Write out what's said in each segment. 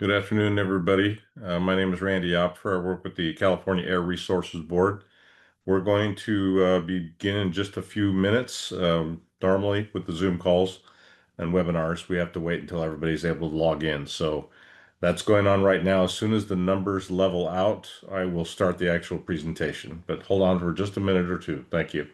Good afternoon, everybody. My name is Randy Opfer. I work with the California Air Resources Board. We're going to begin in just a few minutes. Normally, with the Zoom calls and webinars, we have to wait until everybody's able to log in. So that's going on right now. As soon as the numbers level out, I will start the actual presentation. But hold on for just a minute or two. Thank you.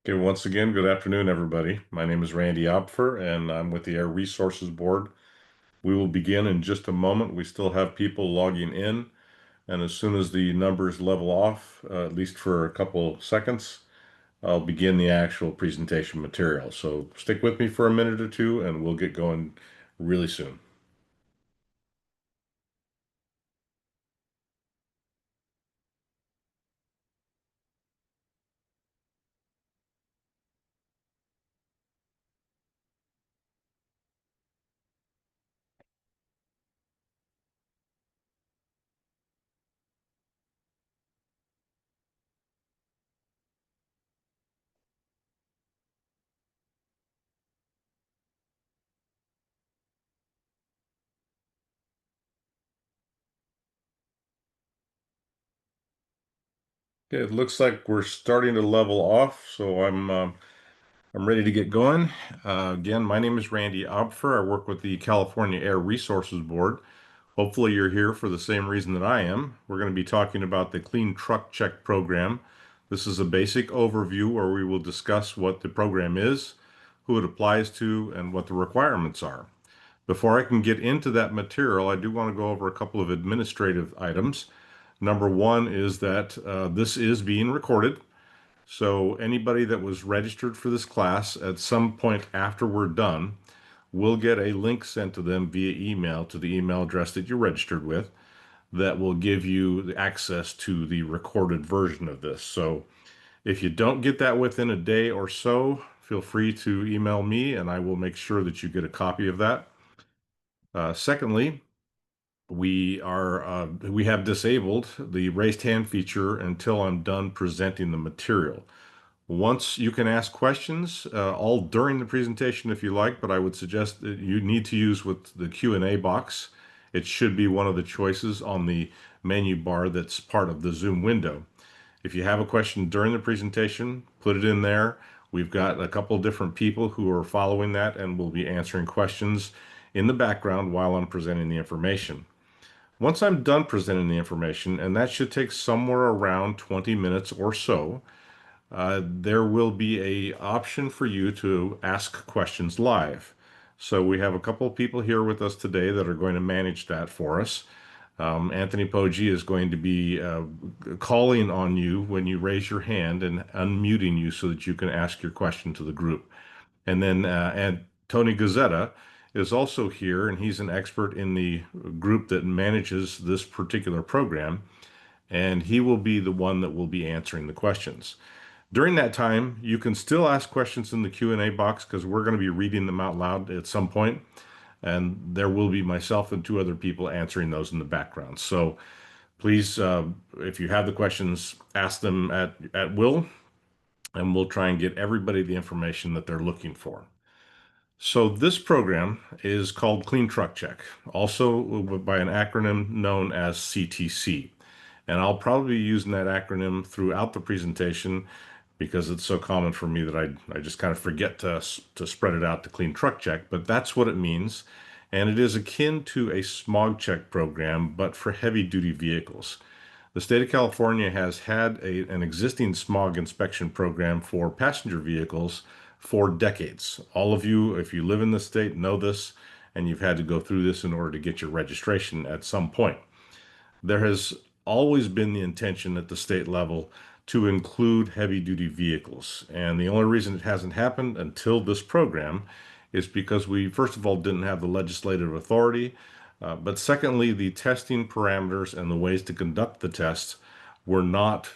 Okay, once again, good afternoon, everybody. My name is Randy Opfer, and I'm with the Air Resources Board. We will begin in just a moment. We still have people logging in, and as soon as the numbers level off, at least for a couple seconds, I'll begin the actual presentation material. So stick with me for a minute or two, and we'll get going really soon. Okay, it looks like we're starting to level off, so I'm ready to get going. Again, my name is Randy Opfer. I work with the California Air Resources Board. Hopefully, you're here for the same reason that I am. We're going to be talking about the Clean Truck Check program. This is a basic overview where we will discuss what the program is, who it applies to, and what the requirements are. Before I can get into that material, I do want to go over a couple of administrative items. Number one is that this is being recorded. So anybody that was registered for this class at some point after we're done will get a link sent to them via email to the email address that you're registered with that will give you the access to the recorded version of this. So if you don't get that within a day or so, feel free to email me and I will make sure that you get a copy of that. Secondly, we have disabled the raised hand feature until I'm done presenting the material. Once you can ask questions, all during the presentation if you like, but I would suggest that you need to use with the Q&A box. It should be one of the choices on the menu bar that's part of the Zoom window. If you have a question during the presentation, put it in there. We've got a couple different people who are following that and will be answering questions in the background while I'm presenting the information. Once I'm done presenting the information, and that should take somewhere around 20 minutes or so, there will be a option for you to ask questions live. So we have a couple of people here with us today that are going to manage that for us. Anthony Poggi is going to be calling on you when you raise your hand and unmuting you so that you can ask your question to the group. And Tony Gazzetta is also here, and he's an expert in the group that manages this particular program, and he will be the one that will be answering the questions. During that time, you can still ask questions in the Q&A box because we're going to be reading them out loud at some point, and there will be myself and two other people answering those in the background. So please, if you have the questions, ask them at will, and we'll try and get everybody the information that they're looking for. So this program is called Clean Truck Check, also by an acronym known as CTC. And I'll probably be using that acronym throughout the presentation because it's so common for me that I just kind of forget to spread it out to Clean Truck Check, but that's what it means. And it is akin to a smog check program, but for heavy duty vehicles. The state of California has had an existing smog inspection program for passenger vehicles for decades. All of you, if you live in the state, know this, and you've had to go through this in order to get your registration at some point. There has always been the intention at the state level to include heavy-duty vehicles. And the only reason it hasn't happened until this program is because we, first of all, didn't have the legislative authority, but secondly, the testing parameters and the ways to conduct the tests were not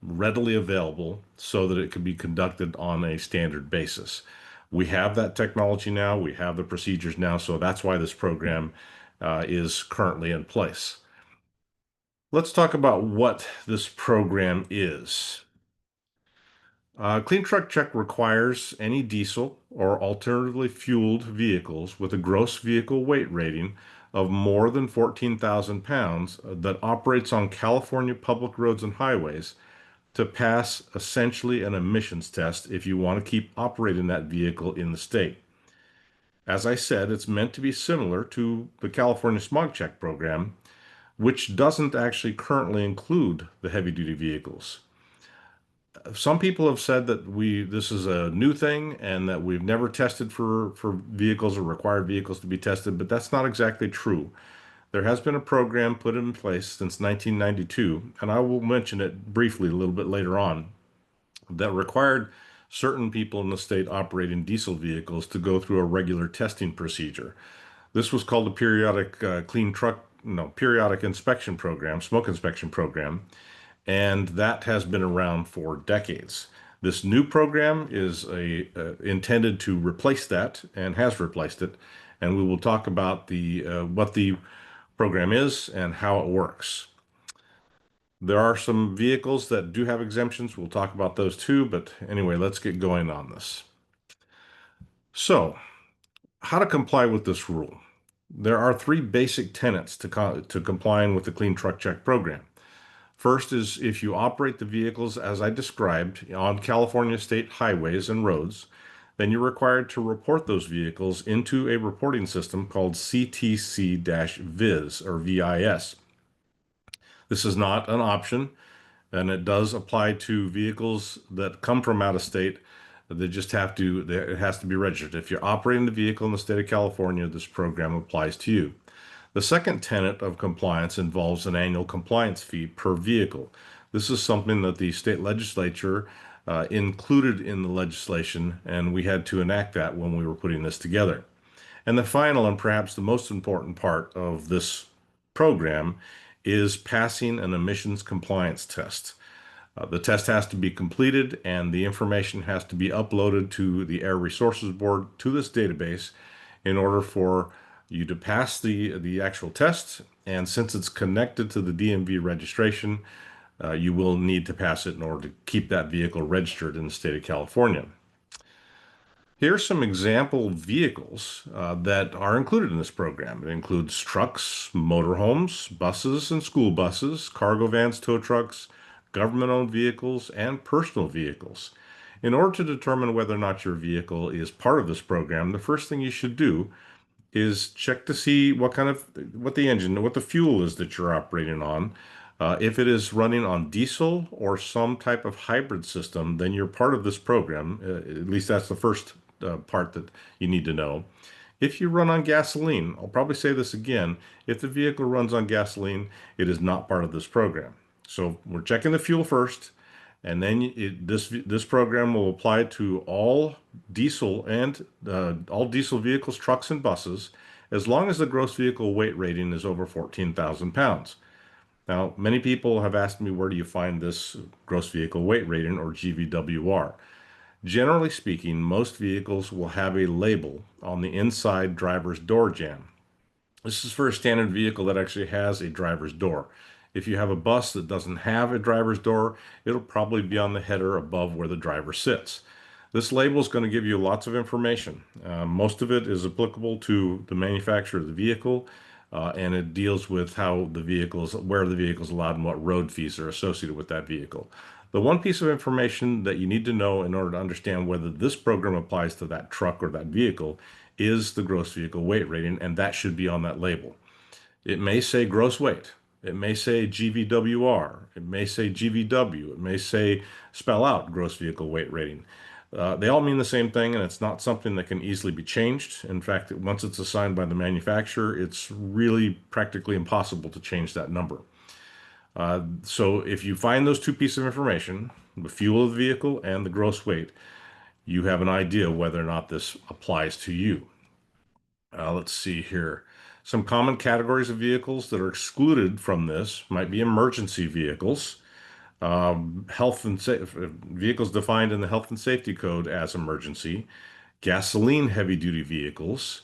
readily available so that it could be conducted on a standard basis. We have that technology now, we have the procedures now, so that's why this program is currently in place. Let's talk about what this program is. Clean Truck Check requires any diesel or alternatively fueled vehicles with a gross vehicle weight rating of more than 14,000 pounds that operates on California public roads and highways to pass essentially an emissions test if you want to keep operating that vehicle in the state. As I said, it's meant to be similar to the California Smog Check program, which doesn't actually currently include the heavy-duty vehicles. Some people have said that this is a new thing and that we've never tested for vehicles or required vehicles to be tested, but that's not exactly true. There has been a program put in place since 1992, and I will mention it briefly a little bit later on, that required certain people in the state operating diesel vehicles to go through a regular testing procedure. This was called the periodic inspection program, smoke inspection program, and that has been around for decades. This new program is intended to replace that and has replaced it, and we will talk about what the program is and how it works. There are some vehicles that do have exemptions. We'll talk about those too, but anyway, let's get going on this. So, how to comply with this rule? There are three basic tenets to complying with the Clean Truck Check program. First is if you operate the vehicles as I described on California state highways and roads, then you're required to report those vehicles into a reporting system called CTC-VIS or VIS. This is not an option, and it does apply to vehicles that come from out of state. They just it has to be registered. If you're operating the vehicle in the state of California, this program applies to you. The second tenet of compliance involves an annual compliance fee per vehicle. This is something that the state legislature included in the legislation, and we had to enact that when we were putting this together. And the final and perhaps the most important part of this program is passing an emissions compliance test. The test has to be completed and the information has to be uploaded to the Air Resources Board to this database in order for you to pass the actual test. And since it's connected to the DMV registration, you will need to pass it in order to keep that vehicle registered in the state of California. Here are some example vehicles that are included in this program. It includes trucks, motorhomes, buses and school buses, cargo vans, tow trucks, government-owned vehicles, and personal vehicles. In order to determine whether or not your vehicle is part of this program, the first thing you should do is check to see what the fuel is that you're operating on. If it is running on diesel or some type of hybrid system, then you're part of this program. At least that's the first part that you need to know. If you run on gasoline, I'll probably say this again, if the vehicle runs on gasoline, it is not part of this program. So we're checking the fuel first, and then this program will apply to all diesel vehicles, trucks, and buses, as long as the gross vehicle weight rating is over 14,000 pounds. Now, many people have asked me, where do you find this gross vehicle weight rating, or GVWR? Generally speaking, most vehicles will have a label on the inside driver's door jamb. This is for a standard vehicle that actually has a driver's door. If you have a bus that doesn't have a driver's door, it'll probably be on the header above where the driver sits. This label is going to give you lots of information. Most of it is applicable to the manufacturer of the vehicle, and it deals with where the vehicle is allowed and what road fees are associated with that vehicle. The one piece of information that you need to know in order to understand whether this program applies to that truck or that vehicle is the gross vehicle weight rating, and that should be on that label. It may say gross weight. It may say GVWR. It may say GVW. It may spell out gross vehicle weight rating. They all mean the same thing, and it's not something that can easily be changed. In fact, once it's assigned by the manufacturer, it's really practically impossible to change that number. So if you find those two pieces of information, the fuel of the vehicle and the gross weight, you have an idea whether or not this applies to you. Let's see here. Some common categories of vehicles that are excluded from this might be emergency vehicles, health and vehicles defined in the Health and Safety Code as emergency, gasoline heavy duty vehicles.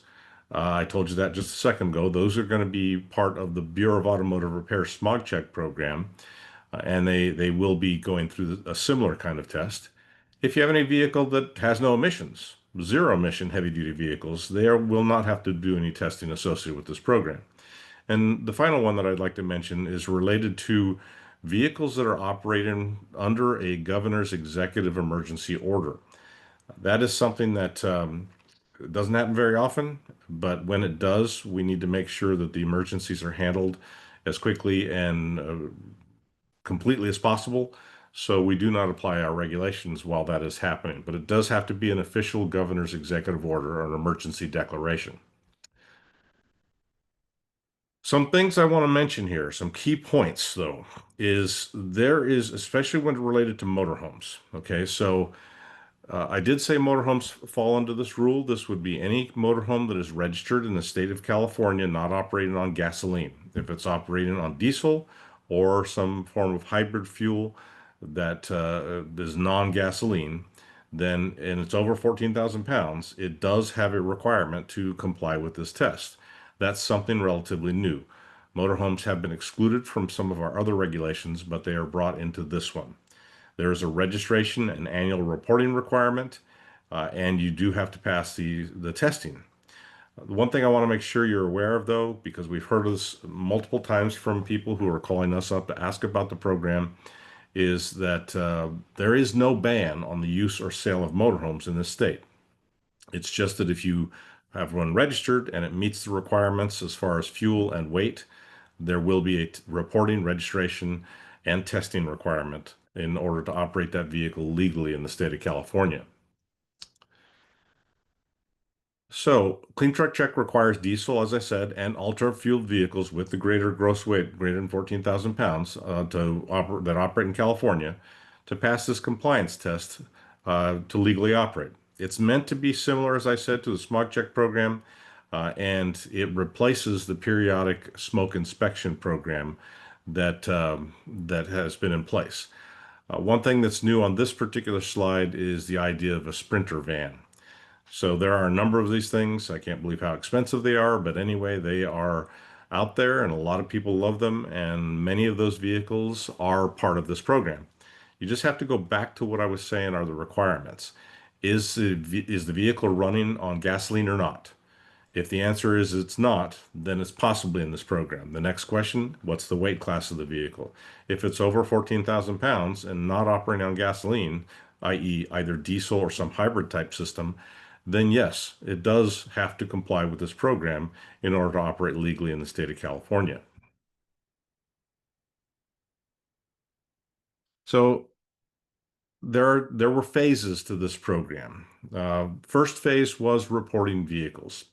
I told you that just a second ago. Those are going to be part of the Bureau of Automotive Repair smog check program, and they will be going through a similar kind of test. If you have any vehicle that has no emissions, zero emission heavy duty vehicles, they will not have to do any testing associated with this program. And the final one that I'd like to mention is related to vehicles that are operating under a governor's executive emergency order. That is something that doesn't happen very often, but when it does, we need to make sure that the emergencies are handled as quickly and completely as possible. So we do not apply our regulations while that is happening, but it does have to be an official governor's executive order or an emergency declaration. Some things I want to mention here, some key points though, is there is, especially when related to motorhomes. Okay, so I did say motorhomes fall under this rule. This would be any motorhome that is registered in the state of California, not operating on gasoline. If it's operating on diesel or some form of hybrid fuel that is non-gasoline, then and it's over 14,000 pounds, it does have a requirement to comply with this test. That's something relatively new. Motorhomes have been excluded from some of our other regulations, but they are brought into this one. There is a registration and annual reporting requirement, and you do have to pass the testing. The one thing I want to make sure you're aware of, though, because we've heard this multiple times from people who are calling us up to ask about the program, is that there is no ban on the use or sale of motorhomes in this state. It's just that if you have one registered and it meets the requirements as far as fuel and weight, there will be a reporting, registration, and testing requirement in order to operate that vehicle legally in the state of California. So, Clean Truck Check requires diesel, as I said, and ultra-fueled vehicles with the greater gross weight, greater than 14,000 pounds, that operate in California, to pass this compliance test to legally operate. It's meant to be similar, as I said, to the smog check program, and it replaces the periodic smoke inspection program that has been in place. One thing that's new on this particular slide is the idea of a sprinter van. So there are a number of these things. I can't believe how expensive they are, but anyway, they are out there and a lot of people love them, and many of those vehicles are part of this program. You just have to go back to what I was saying are the requirements. Is the vehicle running on gasoline or not? If the answer is it's not, then it's possibly in this program. The next question, what's the weight class of the vehicle? If it's over 14,000 pounds and not operating on gasoline, i.e. either diesel or some hybrid type system, then yes, it does have to comply with this program in order to operate legally in the state of California. So there were phases to this program. First phase was reporting vehicles.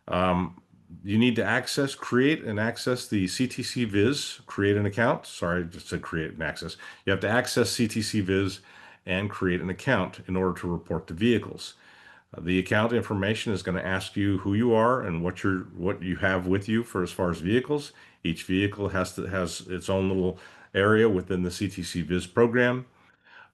Um, you need to create and access the CTC-VIS, create an account. Sorry, I just said create and access. You have to access CTC-VIS and create an account in order to report the vehicles. The account information is going to ask you who you are and what you have with you for as far as vehicles. Each vehicle has its own little area within the CTC-VIS program.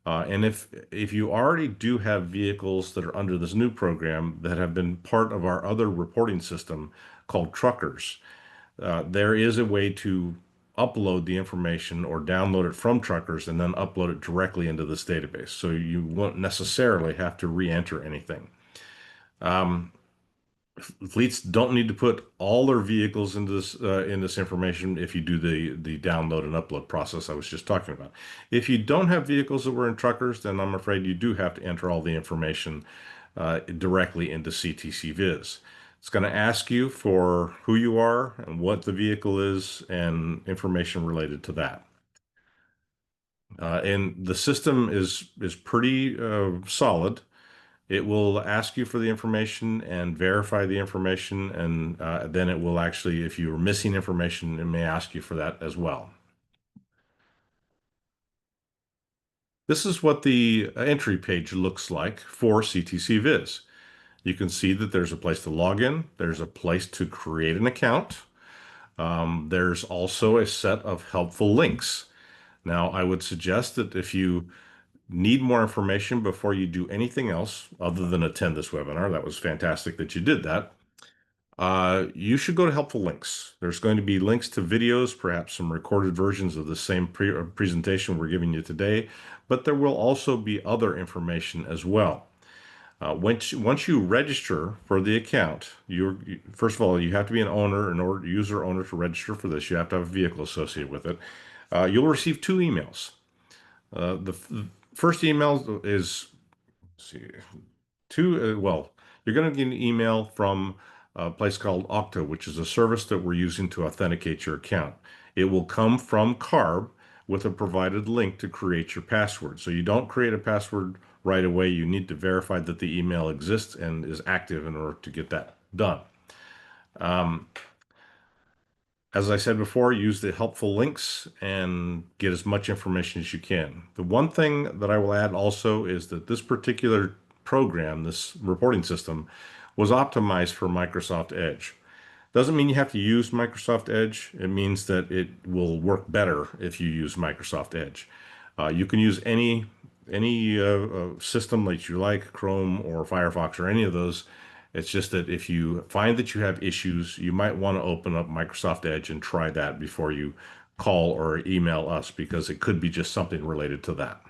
And if you already do have vehicles that are under this new program that have been part of our other reporting system called truckers, there is a way to upload the information or download it from truckers and then upload it directly into this database. So you won't necessarily have to re-enter anything. Um, Fleets don't need to put all their vehicles in this information if you do the download and upload process I was just talking about. If you don't have vehicles that were in truckers, then I'm afraid you do have to enter all the information directly into CTC-VIS. It's going to ask you for who you are and what the vehicle is and information related to that. And the system is pretty solid. It will ask you for the information and verify the information, and then it will actually, if you're missing information, it may ask you for that as well. This is what the entry page looks like for CTC-VIS. You can see that there's a place to log in. There's a place to create an account. There's also a set of helpful links. Now, I would suggest that if you need more information before you do anything else other than attend this webinar, that was fantastic that you did that. You should go to helpful links. There's going to be links to videos, perhaps some recorded versions of the same presentation we're giving you today, but there will also be other information as well. Once you register for the account, first of all, you have to be an owner in order, user owner to register for this. You have to have a vehicle associated with it. You'll receive two emails. The first email is, let's see, well, you're going to get an email from a place called Okta, which is a service that we're using to authenticate your account. It will come from CARB with a provided link to create your password. So you don't create a password right away. You need to verify that the email exists and is active in order to get that done. Um, as I said before, use the helpful links and get as much information as you can. The one thing that I will add also is that this particular program, this reporting system, was optimized for Microsoft Edge. Doesn't mean you have to use Microsoft Edge. It means that it will work better if you use Microsoft Edge. You can use any system that you like, Chrome or Firefox or any of those. It's just that if you find that you have issues, you might want to open up Microsoft Edge and try that before you call or email us, because it could be just something related to that.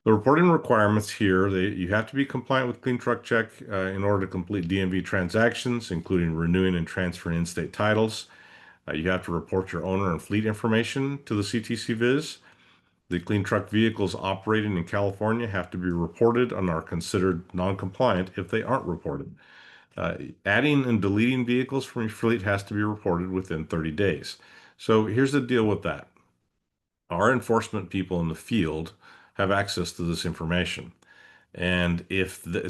The reporting requirements here, you have to be compliant with Clean Truck Check in order to complete DMV transactions, including renewing and transferring in-state titles. You have to report your owner and fleet information to the CTC-VIS. The clean truck vehicles operating in California have to be reported and are considered non-compliant if they aren't reported. Adding and deleting vehicles from your fleet has to be reported within 30 days. So here's the deal with that. Our enforcement people in the field have access to this information. And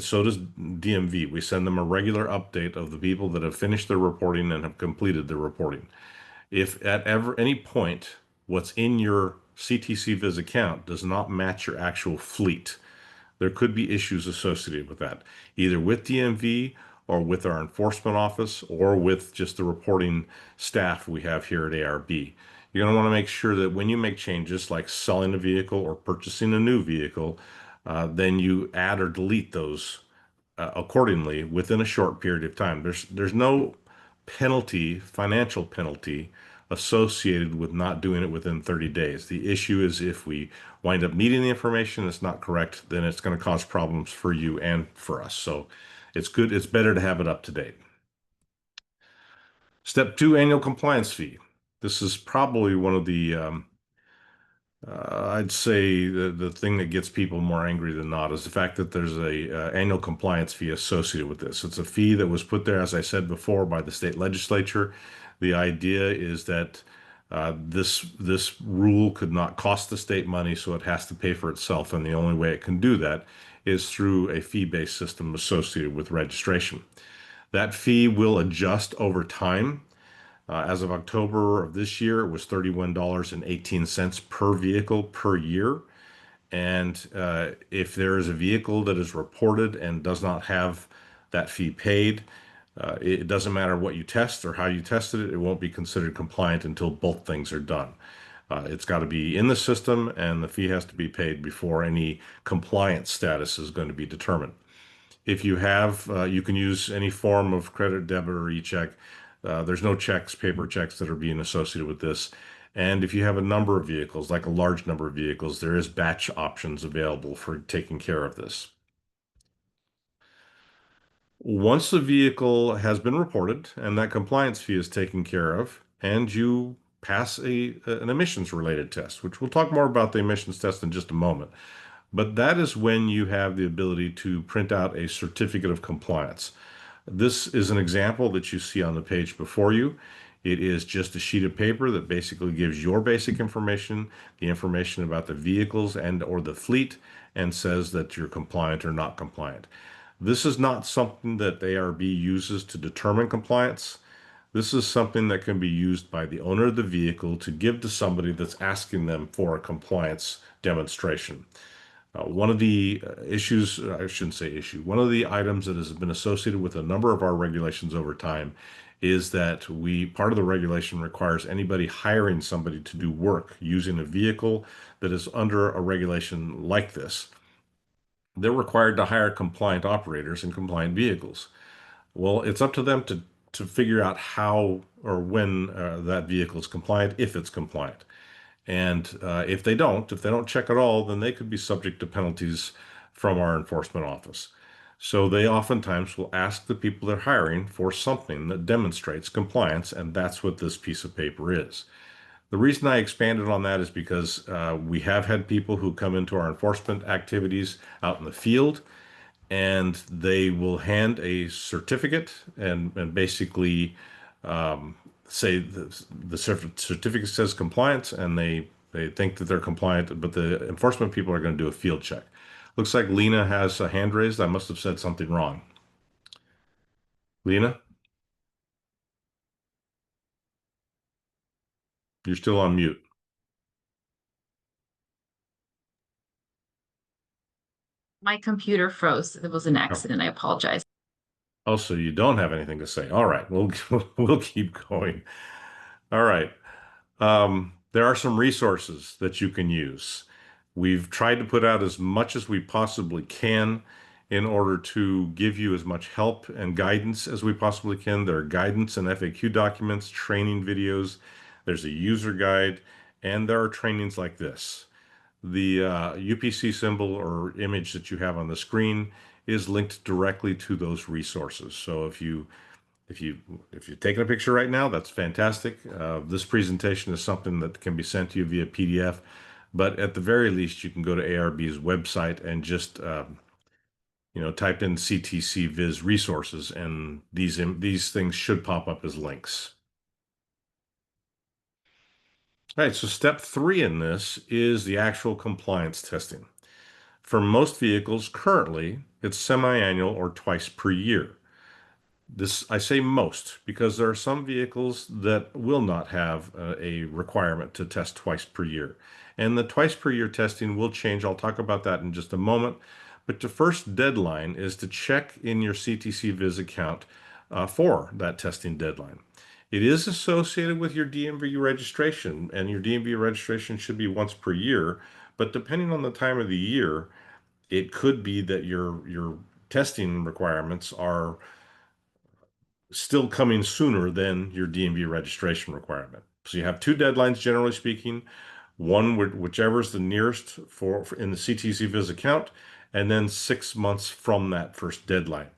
so does DMV. We send them a regular update of the people that have finished their reporting and have completed their reporting. If at any point what's in your CTC-VIS account does not match your actual fleet, there could be issues associated with that, either with DMV or with our enforcement office or with just the reporting staff we have here at ARB. You're going to want to make sure that when you make changes like selling a vehicle or purchasing a new vehicle, then you add or delete those accordingly within a short period of time. There's no penalty, financial penalty associated with not doing it within 30 days. The issue is if we wind up needing the information that's not correct, then it's going to cause problems for you and for us. So it's better to have it up to date. Step 2, annual compliance fee. This is probably one of the I'd say the thing that gets people more angry than not is the fact that there's a annual compliance fee associated with this. It's a fee that was put there, as I said before, by the state legislature. The idea is that this rule could not cost the state money, so it has to pay for itself, and the only way it can do that is through a fee-based system associated with registration. That fee will adjust over time. As of October of this year, it was $31.18 per vehicle per year. And if there is a vehicle that is reported and does not have that fee paid, it doesn't matter what you test or how you tested it, it won't be considered compliant until both things are done. It's got to be in the system and the fee has to be paid before any compliance status is going to be determined. If you have, you can use any form of credit, debit, or e-check. There's no checks, paper checks that are being associated with this. And if you have a number of vehicles, like a large number of vehicles, there is batch options available for taking care of this. Once the vehicle has been reported and that compliance fee is taken care of, and you pass an emissions related test, which we'll talk more about the emissions test in just a moment. But that is when you have the ability to print out a certificate of compliance. This is an example that you see on the page before you. It is just a sheet of paper that basically gives your basic information, the information about the vehicles and or the fleet, and says that you're compliant or not compliant. This is not something that ARB uses to determine compliance. This is something that can be used by the owner of the vehicle to give to somebody that's asking them for a compliance demonstration. One of the issues, I shouldn't say issue, one of the items that has been associated with a number of our regulations over time is that part of the regulation requires anybody hiring somebody to do work using a vehicle that is under a regulation like this. They're required to hire compliant operators and compliant vehicles. Well, it's up to them to figure out how or when that vehicle is compliant, if it's compliant. And if they don't check at all, then they could be subject to penalties from our enforcement office. So they oftentimes will ask the people they're hiring for something that demonstrates compliance, and that's what this piece of paper is. The reason I expanded on that is because we have had people who come into our enforcement activities out in the field, and they will hand a certificate and basically say the certificate says compliance, and they think that they're compliant, but the enforcement people are going to do a field check. Looks like Lena has a hand raised. I must have said something wrong. Lena, you're still on mute. My computer froze. It was an Oh, accident. I apologize. oh, so you don't have anything to say. All right, we'll keep going. All right. There are some resources that you can use. We've tried to put out as much as we possibly can in order to give you as much help and guidance as we possibly can. There are guidance and FAQ documents, training videos, there's a user guide, and there are trainings like this. The UPC symbol or image that you have on the screen is linked directly to those resources. So if you if you're taking a picture right now, that's fantastic. This presentation is something that can be sent to you via PDF, but at the very least, you can go to ARB's website and just type in CTC-VIS resources, and these things should pop up as links. All right, so step 3 in this is the actual compliance testing. For most vehicles, currently, it's semi-annual or twice per year. This, I say most, because there are some vehicles that will not have a requirement to test twice per year. And the twice per year testing will change. I'll talk about that in just a moment. But the first deadline is to check in your CTC-VIS account for that testing deadline. It is associated with your DMV registration, and your DMV registration should be once per year. But depending on the time of the year, it could be that your testing requirements are still coming sooner than your DMV registration requirement. So you have two deadlines, generally speaking, one whichever is the nearest for in the CTC-VIS account, and then 6 months from that first deadline.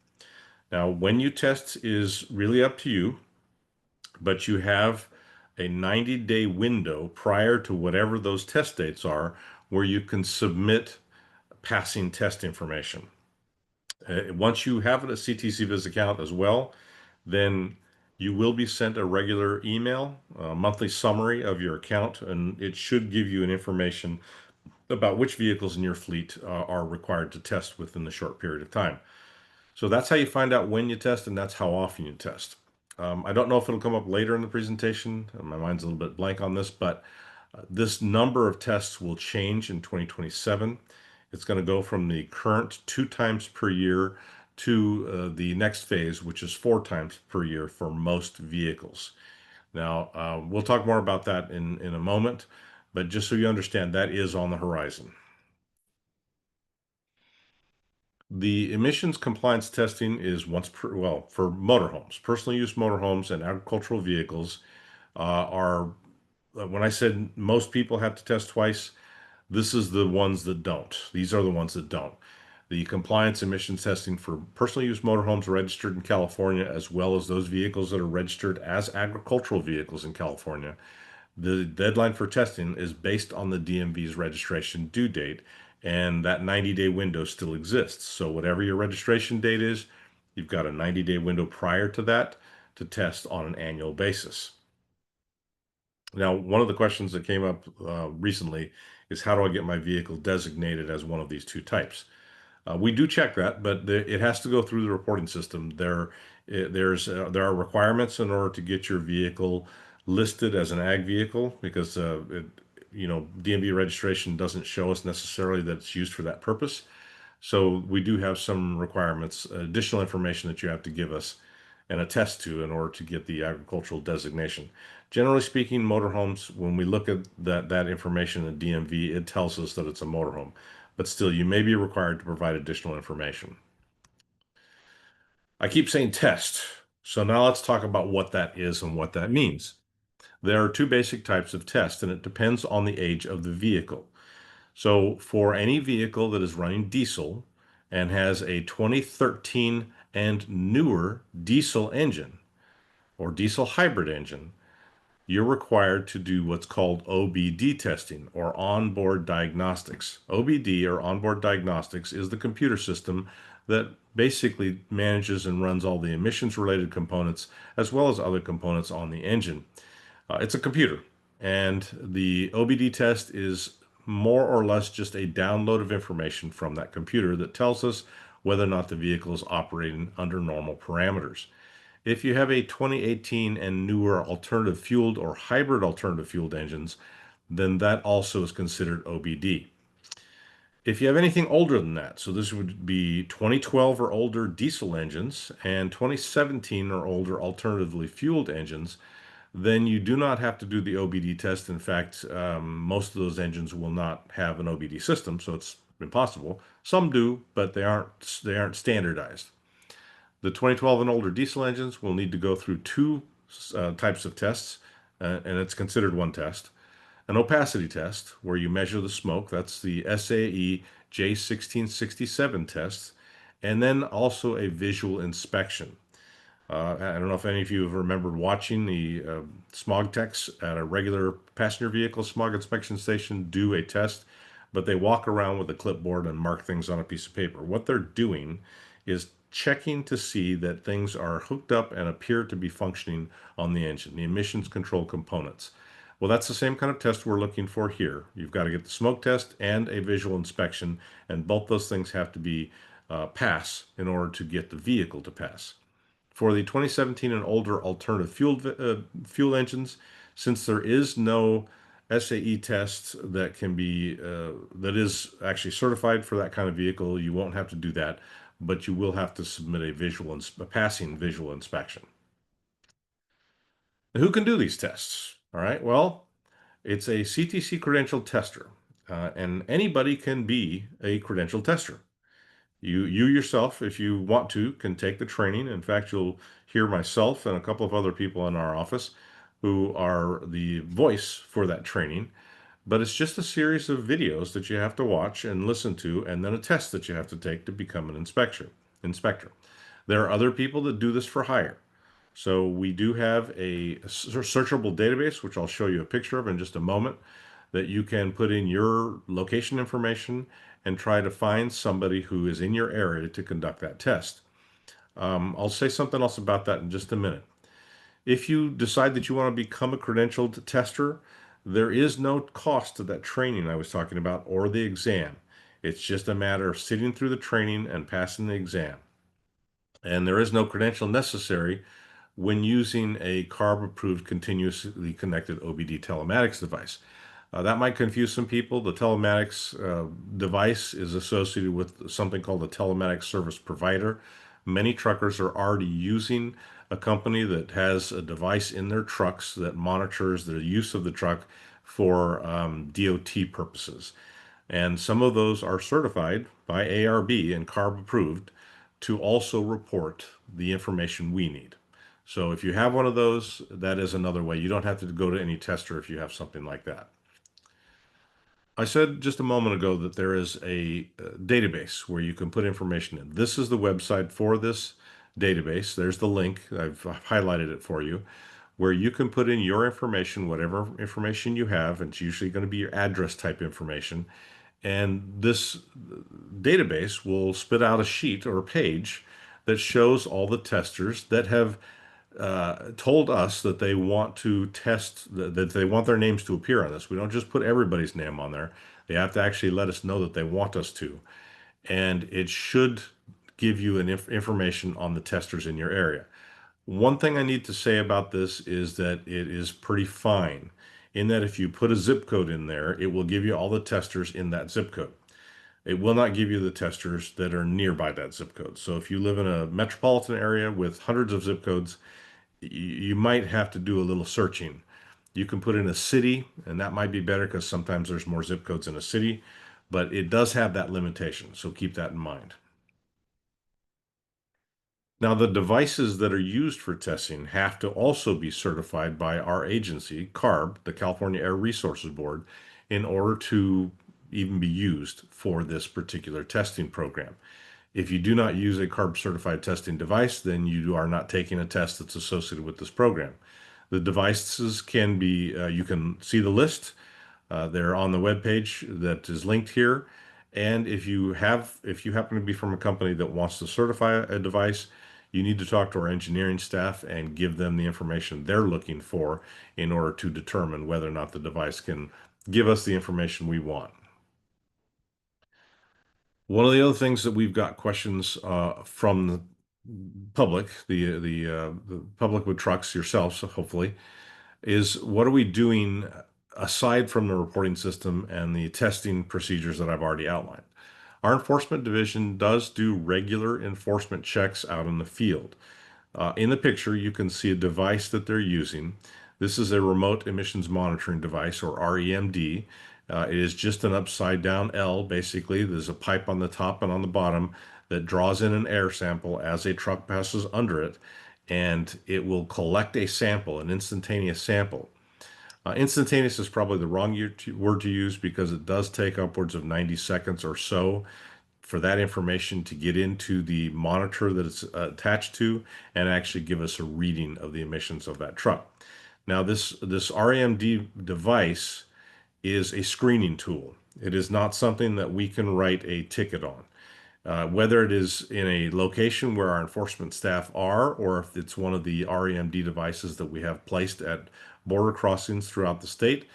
Now, when you test is really up to you, but you have a 90-day window prior to whatever those test dates are where you can submit passing test information. Once you have a CTC-VIS account as well, then you will be sent a regular email, a monthly summary of your account, and it should give you an information about which vehicles in your fleet are required to test within the short period of time. So that's how you find out when you test, and that's how often you test. I don't know if it'll come up later in the presentation. My mind's a little bit blank on this, but this number of tests will change in 2027. It's going to go from the current 2 times per year to the next phase, which is 4 times per year for most vehicles. Now, we'll talk more about that in a moment, but just so you understand, that is on the horizon. The emissions compliance testing is for motorhomes, personal use motorhomes and agricultural vehicles when I said most people have to test twice, this is the ones that don't. These are the ones that don't. The compliance emissions testing for personal use motorhomes registered in California, as well as those vehicles that are registered as agricultural vehicles in California. The deadline for testing is based on the DMV's registration due date, and that 90-day window still exists. So whatever your registration date is, you've got a 90-day window prior to that to test on an annual basis. Now, one of the questions that came up recently is how do I get my vehicle designated as one of these two types? We do check that, but it has to go through the reporting system. There are requirements in order to get your vehicle listed as an ag vehicle because DMV registration doesn't show us necessarily that it's used for that purpose. So we do have some requirements, additional information that you have to give us and attest to in order to get the agricultural designation. Generally speaking, motorhomes, when we look at that information in DMV, it tells us that it's a motorhome. But still, you may be required to provide additional information. I keep saying test. So now let's talk about what that is and what that means. There are two basic types of tests, and it depends on the age of the vehicle. So for any vehicle that is running diesel and has a 2013 and newer diesel engine or diesel hybrid engine, you're required to do what's called OBD testing or onboard diagnostics. OBD or onboard diagnostics is the computer system that basically manages and runs all the emissions related components as well as other components on the engine. It's a computer, and the OBD test is more or less just a download of information from that computer that tells us whether or not the vehicle is operating under normal parameters. If you have a 2018 and newer alternative fueled or hybrid alternative fueled engines, then that also is considered OBD. If you have anything older than that, so this would be 2012 or older diesel engines and 2017 or older alternatively fueled engines, then you do not have to do the OBD test. In fact, most of those engines will not have an OBD system, so it's impossible. Some do, but they aren't standardized. The 2012 and older diesel engines will need to go through two types of tests, and it's considered one test. An opacity test, where you measure the smoke, that's the SAE J1667 test, and then also a visual inspection. I don't know if any of you have remembered watching the smog techs at a regular passenger vehicle smog inspection station do a test, but they walk around with a clipboard and mark things on a piece of paper. What they're doing is checking to see that things are hooked up and appear to be functioning on the engine, the emissions control components. Well, that's the same kind of test we're looking for here. You've got to get the smoke test and a visual inspection, and both those things have to be pass in order to get the vehicle to pass. For the 2017 and older alternative fuel engines, since there is no SAE test that is actually certified for that kind of vehicle, you won't have to do that, but you will have to submit a passing visual inspection. Now, who can do these tests? All right, well, it's a CTC credentialed tester, and anybody can be a credentialed tester. You yourself, if you want to, can take the training. In fact, you'll hear myself and a couple of other people in our office who are the voice for that training. But it's just a series of videos that you have to watch and listen to, and then a test that you have to take to become an inspector. There are other people that do this for hire. So we do have a searchable database, which I'll show you a picture of in just a moment, that you can put in your location information and try to find somebody who is in your area to conduct that test. I'll say something else about that in just a minute. If you decide that you want to become a credentialed tester, there is no cost to that training I was talking about or the exam. It's just a matter of sitting through the training and passing the exam. And there is no credential necessary when using a CARB-approved continuously connected OBD telematics device. That might confuse some people. The telematics device is associated with something called a telematics service provider. Many truckers are already using a company that has a device in their trucks that monitors the use of the truck for DOT purposes. And some of those are certified by ARB and CARB approved to also report the information we need. So if you have one of those, that is another way. You don't have to go to any tester if you have something like that. I said just a moment ago that there is a database where you can put information in. This is the website for this database. There's the link. I've highlighted it for you, where you can put in your information, whatever information you have. It's usually going to be your address type information. And this database will spit out a sheet or a page that shows all the testers that have told us that they want to test, that they want their names to appear on this. We don't just put everybody's name on there. They have to actually let us know that they want us to. and it should give you an information on the testers in your area. One thing I need to say about this is that it is pretty fine in that if you put a zip code in there, it will give you all the testers in that zip code. It will not give you the testers that are nearby that zip code. So if you live in a metropolitan area with hundreds of zip codes, you might have to do a little searching. You can put in a city, and that might be better because sometimes there's more zip codes in a city, but it does have that limitation. So keep that in mind. Now, the devices that are used for testing have to also be certified by our agency, CARB, the California Air Resources Board, in order to even be used for this particular testing program. If you do not use a CARB certified testing device, then you are not taking a test that's associated with this program. The devices can be, you can see the list. They're on the web page that is linked here. And if you happen to be from a company that wants to certify a device, you need to talk to our engineering staff and give them the information they're looking for in order to determine whether or not the device can give us the information we want. One of the other things that we've got questions from the public, the public with trucks yourselves, hopefully, is what are we doing aside from the reporting system and the testing procedures that I've already outlined? Our enforcement division does do regular enforcement checks out in the field. In the picture, you can see a device that they're using. This is a remote emissions monitoring device, or REMD. It is just an upside down L, basically. There's a pipe on the top and on the bottom that draws in an air sample as a truck passes under it, and it will collect a sample, an instantaneous sample. Instantaneous is probably the wrong word to use because it does take upwards of 90 seconds or so for that information to get into the monitor that it's attached to and actually give us a reading of the emissions of that truck. Now, this RAMD device is a screening tool. It is not something that we can write a ticket on. Whether it is in a location where our enforcement staff are, or if it's one of the REMD devices that we have placed at border crossings throughout the state,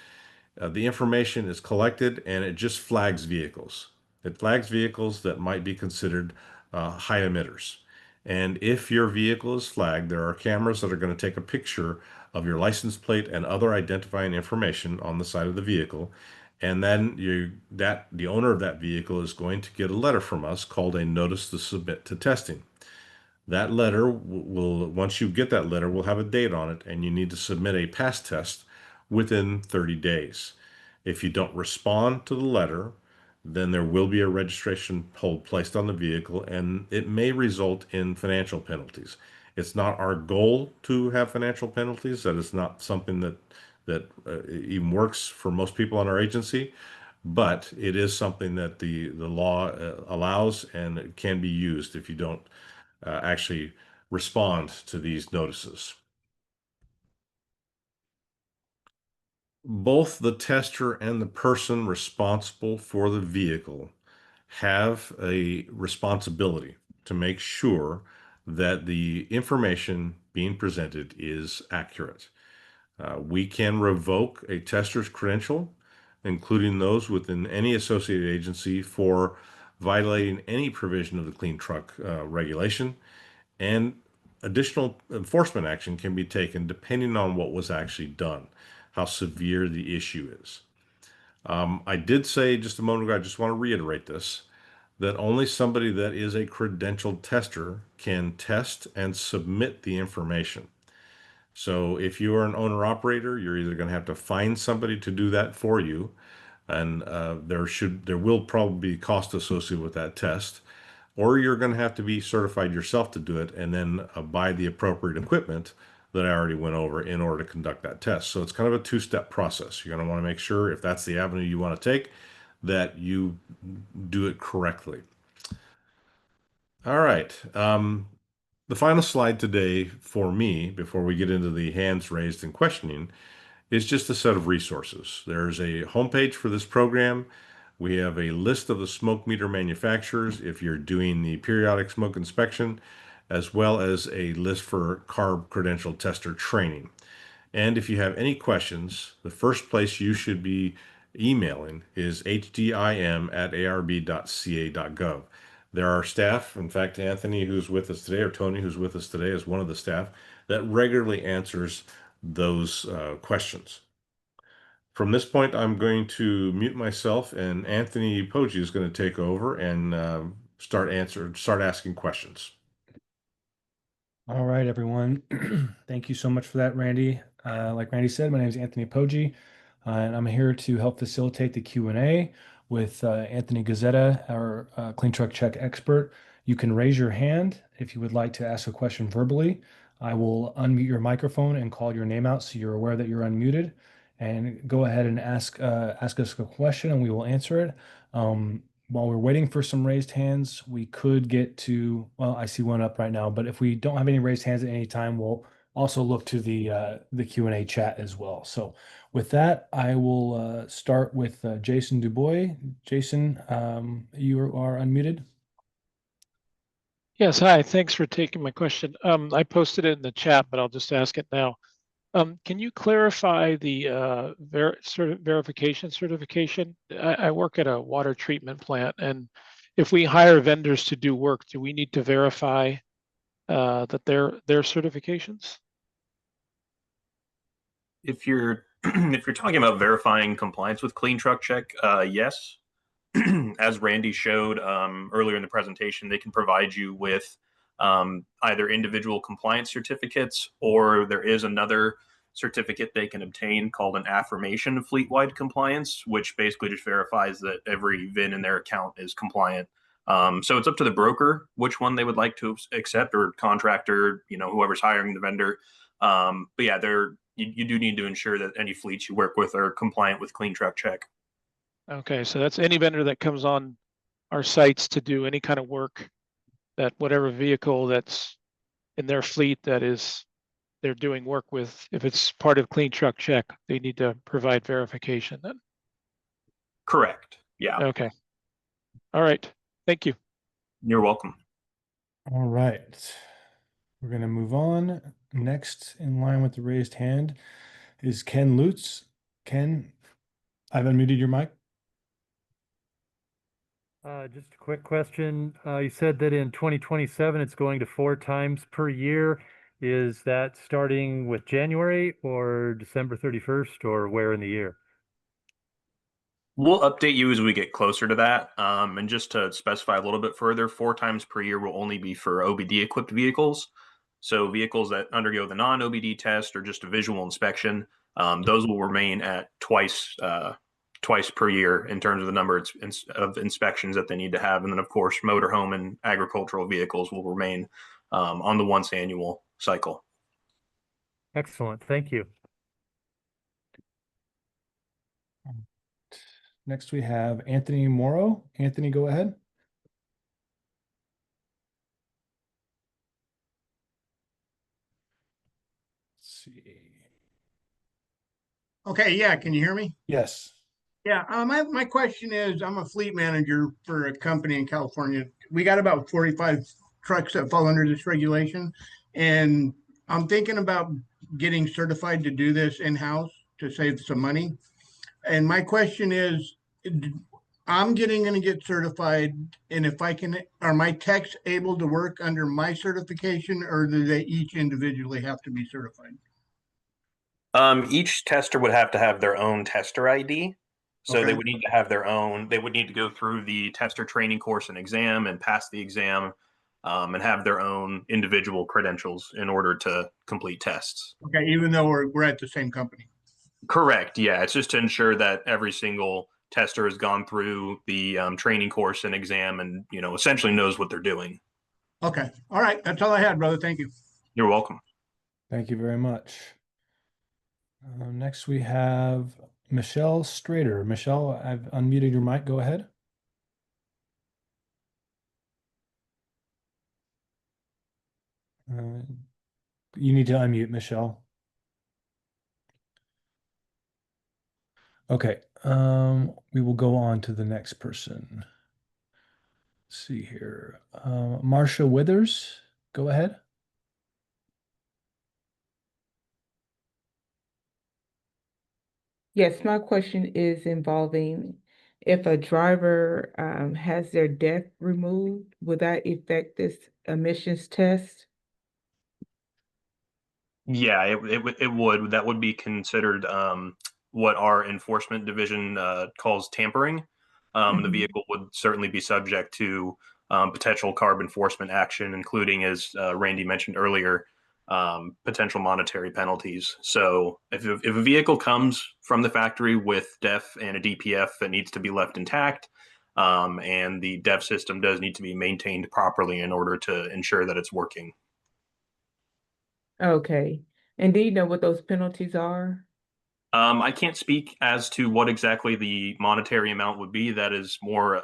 the information is collected and it just flags vehicles. It flags vehicles that might be considered high emitters. And if your vehicle is flagged, there are cameras that are going to take a picture of your license plate and other identifying information on the side of the vehicle. And then the owner of that vehicle is going to get a letter from us called a notice to submit to testing. That letter will, once you get that letter, will have a date on it, and you need to submit a pass test within 30 days. If you don't respond to the letter, then there will be a registration hold placed on the vehicle, and it may result in financial penalties. It's not our goal to have financial penalties. That is not something that even works for most people on our agency, but it is something that the law allows, and it can be used if you don't actually respond to these notices. Both the tester and the person responsible for the vehicle have a responsibility to make sure that the information being presented is accurate. We can revoke a tester's credential, including those within any associated agency, for violating any provision of the Clean Truck regulation, and additional enforcement action can be taken depending on what was actually done, how severe the issue is. I did say just a moment ago, I just want to reiterate this, that only somebody that is a credentialed tester can test and submit the information. So if you are an owner operator, you're either going to have to find somebody to do that for you, and there will probably be cost associated with that test, or you're going to have to be certified yourself to do it and then buy the appropriate equipment that I already went over in order to conduct that test. So it's kind of a two-step process. You're going to want to make sure, if that's the avenue you want to take, that you do it correctly. All right. The final slide today for me, before we get into the hands raised and questioning, is just a set of resources. There's a homepage for this program. We have a list of the smoke meter manufacturers if you're doing the periodic smoke inspection, as well as a list for CARB credential tester training. And if you have any questions, the first place you should be emailing is hdim@arb.ca.gov. There are staff, in fact, Anthony, who's with us today, or Tony, who's with us today, is one of the staff that regularly answers those questions. From this point, I'm going to mute myself, and Anthony Poggi is going to take over and start asking questions. All right, everyone. Thank you so much for that, Randy. Like Randy said, my name is Anthony Poggi, and I'm here to help facilitate the Q&A with Anthony Gazzetta, our Clean Truck Check expert. You can raise your hand if you would like to ask a question verbally. I will unmute your microphone and call your name out so you're aware that you're unmuted. And go ahead and ask us a question, and we will answer it. While we're waiting for some raised hands, we could get to, well, I see one up right now, but if we don't have any raised hands at any time, we'll also look to the Q&A chat as well. So with that, I will start with Jason Dubois. Jason, you are unmuted. Yes, hi. Thanks for taking my question. I posted it in the chat, but I'll just ask it now. Can you clarify the verification certification? I work at a water treatment plant, and if we hire vendors to do work, do we need to verify that their certifications? If you're if you're talking about verifying compliance with Clean Truck Check, yes. As Randy showed earlier in the presentation, they can provide you with either individual compliance certificates, or there is another certificate they can obtain called an affirmation of fleet-wide compliance, which basically just verifies that every VIN in their account is compliant. So it's up to the broker which one they would like to accept, or contractor, whoever's hiring the vendor. But yeah, you do need to ensure that any fleets you work with are compliant with Clean Truck Check. Okay, so that's any vendor that comes on our sites to do any kind of work, that whatever vehicle that's in their fleet that is they're doing work with, if it's part of Clean Truck Check, they need to provide verification then. Correct. Yeah. Okay. All right. Thank you. You're welcome. All right. We're going to move on. Next in line with the raised hand is Ken Lutz. Ken, I've unmuted your mic. Just a quick question. You said that in 2027, it's going to 4 times per year. Is that starting with January or December 31st, or where in the year? We'll update you as we get closer to that. And just to specify a little bit further, 4 times per year will only be for OBD equipped vehicles. So vehicles that undergo the non-OBD test or just a visual inspection, those will remain at twice per year in terms of the number of inspections that they need to have. And then, of course, motorhome and agricultural vehicles will remain on the once annual cycle. Excellent. Thank you. Next, we have Anthony Morrow. Anthony, go ahead. Let's see. Okay, yeah, can you hear me? Yes. Yeah, my question is, I'm a fleet manager for a company in California. We got about 45 trucks that fall under this regulation, and I'm thinking about getting certified to do this in-house to save some money. And my question is, I'm going to get certified, and if I can, are my techs able to work under my certification, or do they each individually have to be certified? Each tester would have to have their own tester ID. So Okay. they would need to have their own, they would need to go through the tester training course and exam and pass the exam, and have their own individual credentials in order to complete tests. Okay, even though we're at the same company. Correct. Yeah, it's just to ensure that every single tester has gone through the training course and exam, and essentially knows what they're doing. Okay. All right. That's all I had, brother. Thank you. You're welcome. Thank you very much. Next, we have Michelle Strader. Michelle, I've unmuted your mic. Go ahead. You need to unmute, Michelle. Okay. We will go on to the next person. Let's see here. Marcia Withers, go ahead. Yes, my question is involving if a driver has their deck removed, will that affect this emissions test? Yeah, it would. That would be considered what our enforcement division calls tampering. The Mhm. vehicle would certainly be subject to potential carb enforcement action, including, as Randy mentioned earlier, potential monetary penalties. So if a vehicle comes from the factory with DEF and a DPF that needs to be left intact, and the DEF system does need to be maintained properly in order to ensure that it's working. Okay. And do you know what those penalties are? I can't speak as to what exactly the monetary amount would be. That is more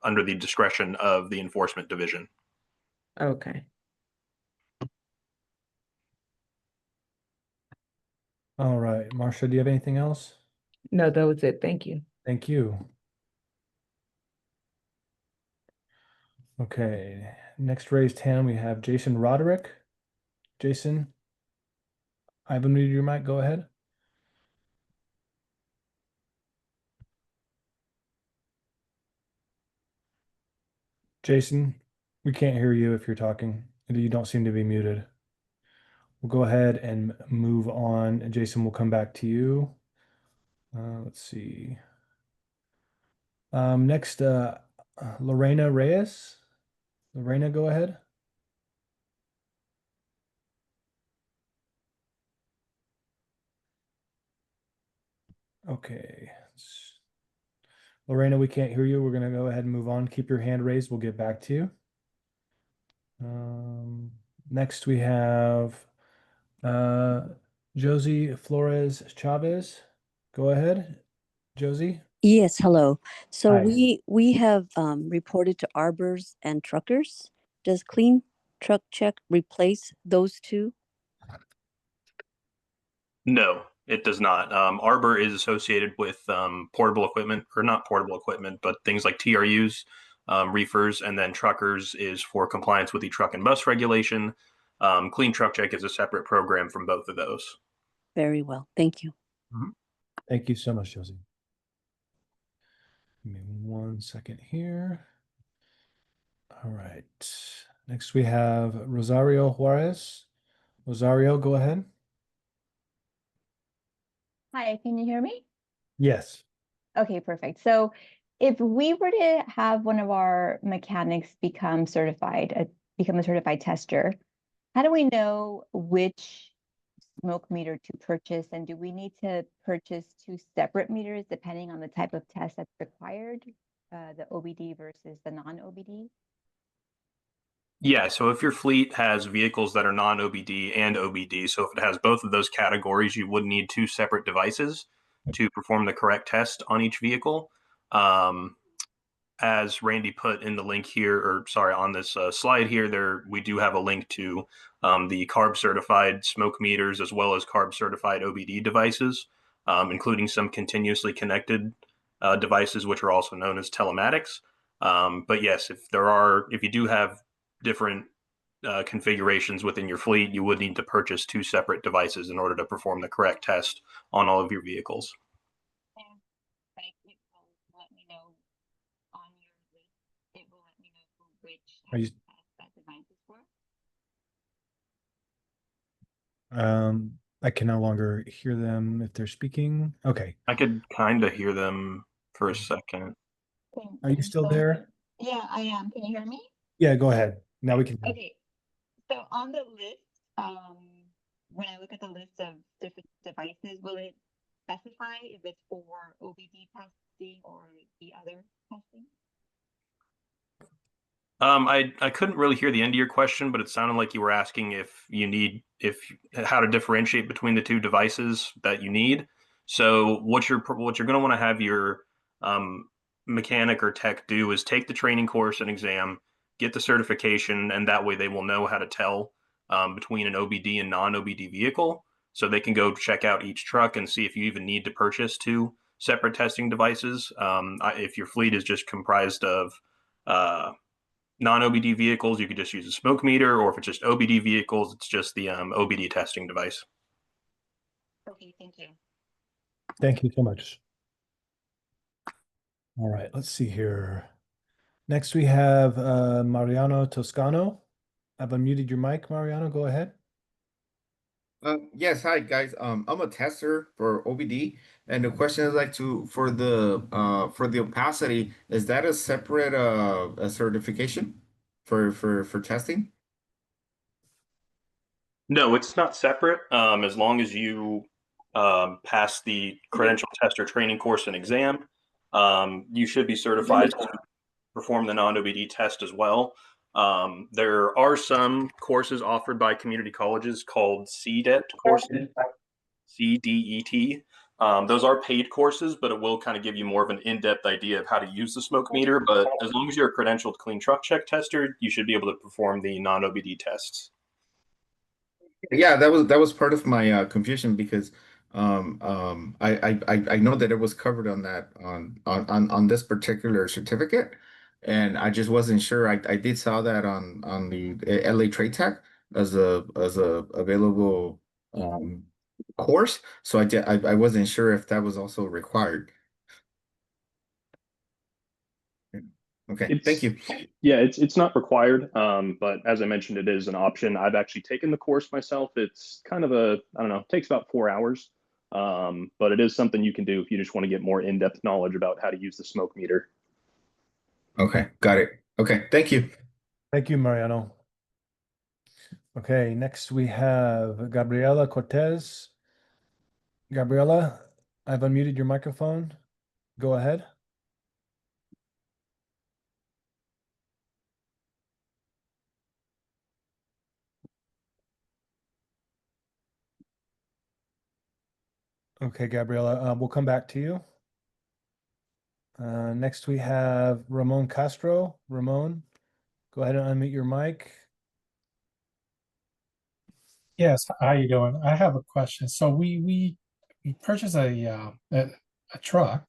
under the discretion of the enforcement division. Okay. All right, Marcia, do you have anything else? No, that was it. Thank you. Thank you. Okay, next raised hand, we have Jason Roderick. Jason, I've unmuted your mic. Go ahead. Jason, we can't hear you if you're talking. You don't seem to be muted. We'll go ahead and move on. And Jason, we'll come back to you. Let's see. Next, Lorena Reyes. Lorena, go ahead. Okay. Lorena, we can't hear you. We're going to go ahead and move on. Keep your hand raised. We'll get back to you. Next, we have Josie Flores Chavez. Go ahead, Josie. Yes, hello. So Hi. we have reported to arbors and truckers. Does Clean Truck Check replace those two? No, it does not. Arbor is associated with portable equipment, or not portable equipment, but things like TRUs, reefers, and then truckers is for compliance with the truck and bus regulation. Clean Truck Check is a separate program from both of those. Very well. Thank you. Thank you so much, Josie. Give me 1 second here. All right. Next, we have Rosario Juarez. Rosario, go ahead. Hi, can you hear me? Yes. Okay, perfect. So if we were to have one of our mechanics become a certified tester, how do we know which smoke meter to purchase? And do we need to purchase two separate meters depending on the type of test that's required, the OBD versus the non-OBD? Yeah, so if your fleet has vehicles that are non-OBD and OBD, so if it has both of those categories, you would need two separate devices to perform the correct test on each vehicle. As Randy put in the link here, or sorry, on this slide here, we do have a link to the CARB certified smoke meters as well as CARB certified OBD devices, including some continuously connected devices, which are also known as telematics. But yes, if you do have different configurations within your fleet, you would need to purchase two separate devices in order to perform the correct test on all of your vehicles. But it will let me know on your list, it will let me know which Are you- test that device is for. I can no longer hear them if they're speaking. Okay. I could kind of hear them for a second. Are you still there? Yeah, I am. Can you hear me? Yeah, go ahead. Now we can. Okay. So on the list, when I look at the list of different devices, will it specify if it's for OBD testing or the other testing? I couldn't really hear the end of your question, but it sounded like you were asking how to differentiate between the two devices that you need. So what you're going to want to have your mechanic or tech do is take the training course and exam, get the certification, and that way they will know how to tell between an OBD and non-OBD vehicle. So they can go check out each truck and see if you even need to purchase two separate testing devices. If your fleet is just comprised of non-OBD vehicles, you could just use a smoke meter, or if it's just OBD vehicles, it's just the OBD testing device. Okay, thank you. Thank you so much. All right, let's see here. Next, we have Mariano Toscano. I've unmuted your mic, Mariano. Go ahead. Yes, hi guys. I'm a tester for OBD, and the question is like for the opacity, is that a separate a certification for testing? No, it's not separate. As long as you pass the credential tester training course and exam, you should be certified to perform the non-OBD test as well. There are some courses offered by community colleges called CDET courses, CDET. Those are paid courses, but it will kind of give you more of an in-depth idea of how to use the smoke meter. But as long as you're a credentialed clean truck check tester, you should be able to perform the non-OBD tests. Yeah, that was part of my confusion because I know that it was covered on that on this particular certificate, and I just wasn't sure. I did saw that on the LA Trade Tech as a available course, so I wasn't sure if that was also required. Okay, thank you. Yeah, it's not required, but as I mentioned, it is an option. I've actually taken the course myself. It's kind of I don't know, it takes about 4 hours, but it is something you can do if you just want to get more in-depth knowledge about how to use the smoke meter. Okay, got it. Okay, thank you. Thank you, Mariano. Okay, next we have Gabriela Cortez. Gabriela, I've unmuted your microphone. Go ahead. Okay, Gabriela, we'll come back to you. Next we have Ramon Castro. Ramon, go ahead and unmute your mic. Yes, how you doing? I have a question. So we purchased a truck.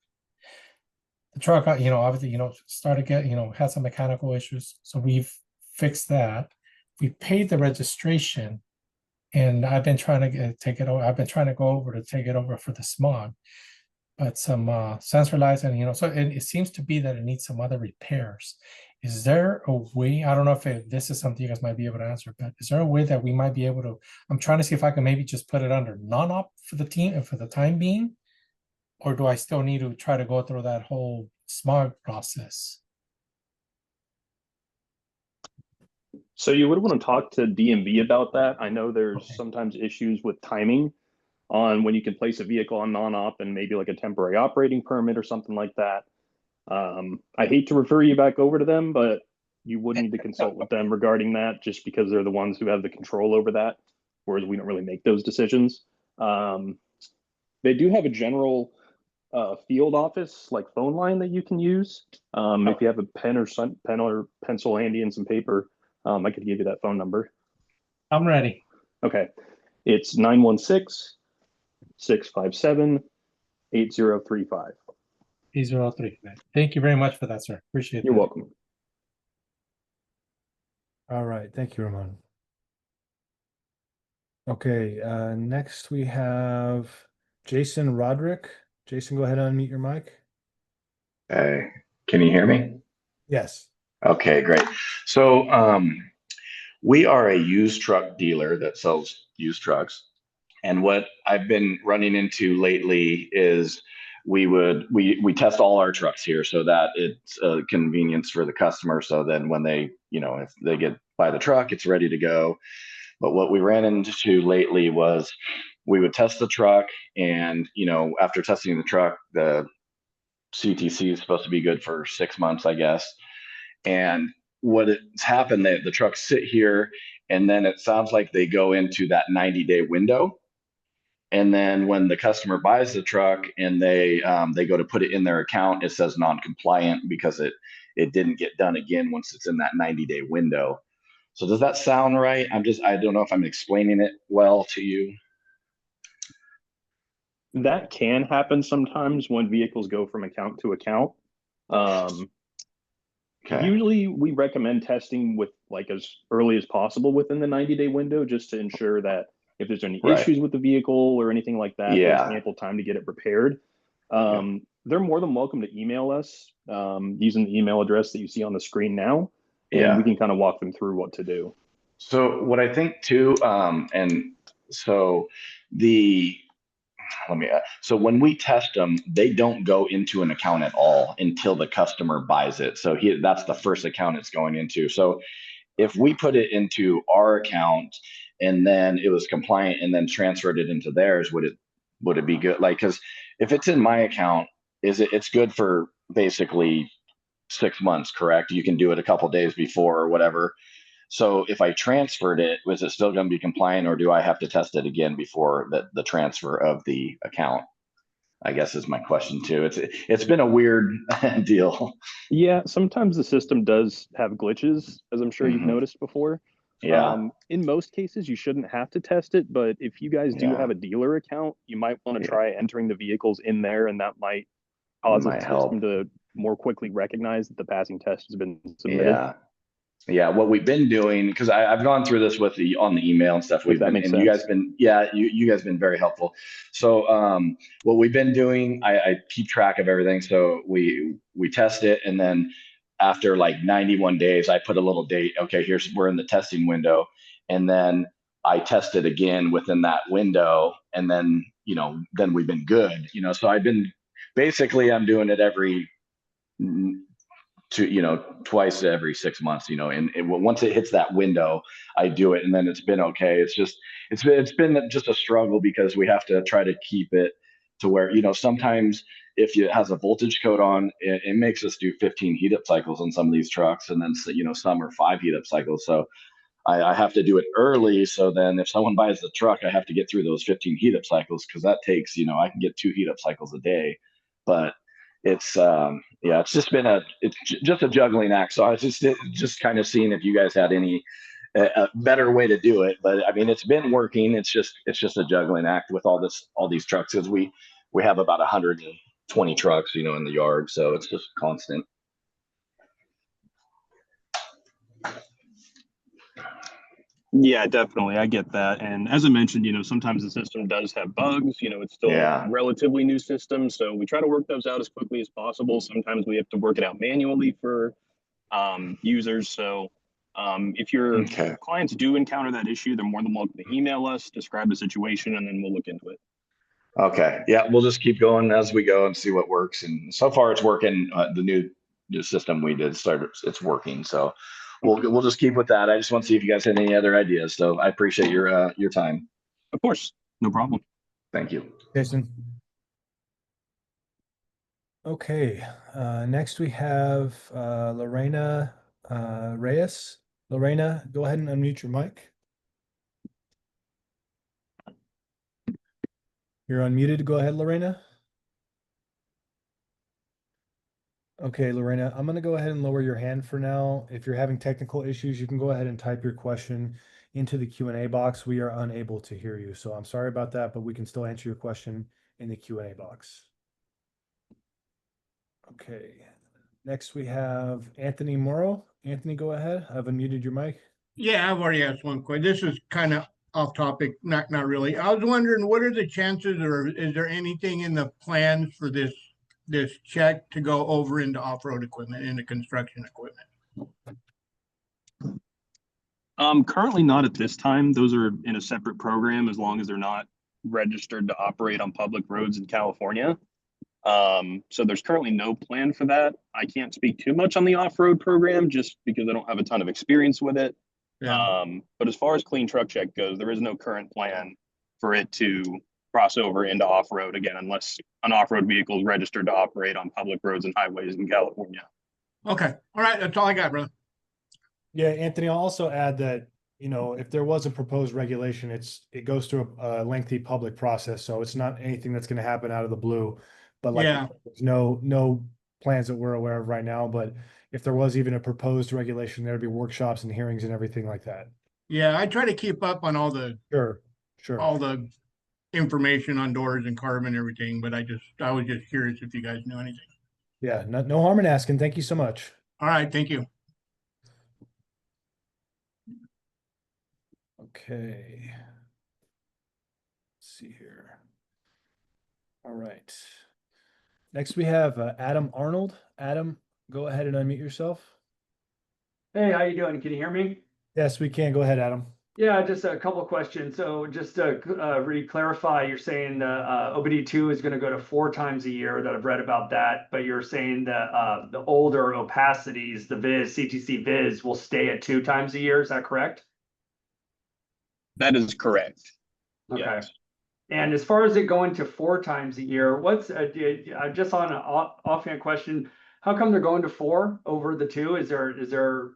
The truck, obviously, started had some mechanical issues. So we've fixed that. We paid the registration, and I've been trying to take it over. I've been trying to go over to take it over for the smog, but some sensor lights, and so it seems to be that it needs some other repairs. Is there a way? I don't know if this is something you guys might be able to answer, but is there a way that we might be able to? I'm trying to see if I can maybe just put it under non-op for the team and for the time being, or do I still need to try to go through that whole smog process? So you would want to talk to DMV about that. I know there's sometimes issues with timing on when you can place a vehicle on non-op and maybe like a temporary operating permit or something like that. I hate to refer you back over to them, but you would need to consult with them regarding that just because they're the ones who have the control over that, whereas we don't really make those decisions. They do have a general field office like phone line that you can use. If you have a pen or pencil handy and some paper, I could give you that phone number. I'm ready. Okay. It's 916-657-8035. 8035. Thank you very much for that, sir. Appreciate it. You're welcome. All right, thank you, Ramon. Okay, next we have Jason Roderick. Jason, go ahead and unmute your mic. Hey, can you hear me? Yes. Okay, great. So we are a used truck dealer that sells used trucks. And what I've been running into lately is we test all our trucks here so that it's a convenience for the customer. So then when they, if they buy the truck, it's ready to go. But what we ran into lately was we would test the truck, and after testing the truck, the CTC is supposed to be good for 6 months, I guess. And what it's happened, the trucks sit here, and then it sounds like they go into that 90-day window. And then when the customer buys the truck and they go to put it in their account, it says non-compliant because it didn't get done again once it's in that 90-day window. So does that sound right? I don't know if I'm explaining it well to you. That can happen sometimes when vehicles go from account to account. Usually we recommend testing with like as early as possible within the 90-day window, just to ensure that if there's any Right. issues with the vehicle or anything like that, Yeah. there's ample time to get it repaired. They're more than welcome to email us using the email address that you see on the screen now, and we can kind of walk them through what to do. So what I think too, and so so when we test them, they don't go into an account at all until the customer buys it. So that's the first account it's going into. So if we put it into our account and then it was compliant and then transferred it into theirs, would it be good? Like, because if it's in my account, it's good for basically 6 months, correct? You can do it a couple days before or whatever. So if I transferred it, was it still going to be compliant, or do I have to test it again before the transfer of the account? I guess is my question too. It's been a weird deal. Yeah, sometimes the system does have glitches, as I'm sure you've noticed before. Yeah. In most cases, you shouldn't have to test it, but if you guys do have a dealer account, you might want to try entering the vehicles in there, and that might cause the system to more quickly recognize that the passing test has been submitted. Yeah, what we've been doing, because I've gone through this on the email and stuff. You guys been very helpful. So what we've been doing, I keep track of everything. So we test it, and then after like 91 days, I put a little date. Okay, we're in the testing window, and then I test it again within that window, and then then we've been good. So I'm doing it every twice every 6 months, and once it hits that window, I do it, and then it's been okay. It's been just a struggle because we have to try to keep it to where, sometimes if it has a voltage code on, it makes us do 15 heat up cycles on some of these trucks, and then some are 5 heat up cycles. So I have to do it early. So then if someone buys the truck, I have to get through those 15 heat up cycles, because that takes, I can get 2 heat up cycles a day. But it's it's just a juggling act. So I was just kind of seeing if you guys had any a better way to do it. But I mean, it's been working. It's just a juggling act with all these trucks, because we have about 120 trucks, in the yard. So it's just constant. Yeah, definitely. I get that. And as I mentioned, sometimes the system does have bugs. It's still a relatively new system. So we try to work those out as quickly as possible. Sometimes we have to work it out manually for users. So if your clients do encounter that issue, they're more than welcome to email us, describe the situation, and then we'll look into it. Okay. Yeah, we'll just keep going as we go and see what works. And so far it's working. The new system we did it's working. So we'll just keep with that. I just want to see if you guys had any other ideas. So I appreciate your time. Of course, no problem. Thank you, Jason. Okay, next we have Lorena Reyes. Lorena, go ahead and unmute your mic. You're unmuted. Go ahead, Lorena. Okay, Lorena, I'm going to go ahead and lower your hand for now. If you're having technical issues, you can go ahead and type your question into the Q&A box. We are unable to hear you, so I'm sorry about that, but we can still answer your question in the Q&A box. Okay, next we have Anthony Morrow. Anthony, go ahead. I've unmuted your mic. Yeah, I've already asked one question. This is kind of off topic, not really. I was wondering, what are the chances, or is there anything in the plans for this check to go over into off-road equipment, into construction equipment? Currently not at this time. Those are in a separate program as long as they're not registered to operate on public roads in California. So there's currently no plan for that. I can't speak too much on the off-road program just because I don't have a ton of experience with it. Yeah. But as far as Clean Truck Check goes, there is no current plan for it to cross over into off-road again, unless an off-road vehicle is registered to operate on public roads and highways in California. Okay. All right. That's all I got, brother. Yeah, Anthony, I'll also add that, if there was a proposed regulation, it goes through a lengthy public process. So it's not anything that's going to happen out of the blue. But there's no plans that we're aware of right now. But if there was even a proposed regulation, there'd be workshops and hearings and everything like that. Yeah, I try to keep up on all the all the information on doors and carbon and everything. But I was just curious if you guys knew anything. Yeah, no harm in asking. Thank you so much. All right, thank you. Okay. see here. All right. Next we have Adam Arnold. Adam, go ahead and unmute yourself. Hey, how you doing? Can you hear me? Yes, we can. Go ahead, Adam. Yeah, just a couple of questions. So just to re-clarify, you're saying the OBD2 is going to go to 4 times a year, that I've read about that, but you're saying that the older opacities, the VIS, CTC-VIS, will stay at 2 times a year. Is that correct? That is correct. Okay. Yes. And as far as it going to 4 times a year, what's just on an offhand question, how come they're going to 4 over the 2? Is there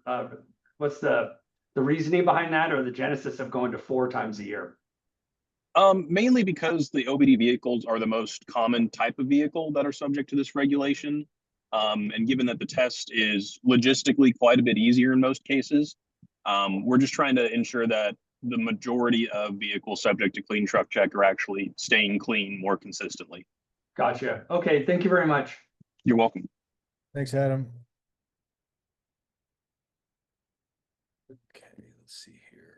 what's the reasoning behind that, or the genesis of going to 4 times a year? Mainly because the OBD vehicles are the most common type of vehicle that are subject to this regulation. And given that the test is logistically quite a bit easier in most cases, we're just trying to ensure that the majority of vehicles subject to clean truck check are actually staying clean more consistently. Gotcha. Okay, thank you very much. You're welcome. Thanks, Adam. Okay, let's see here.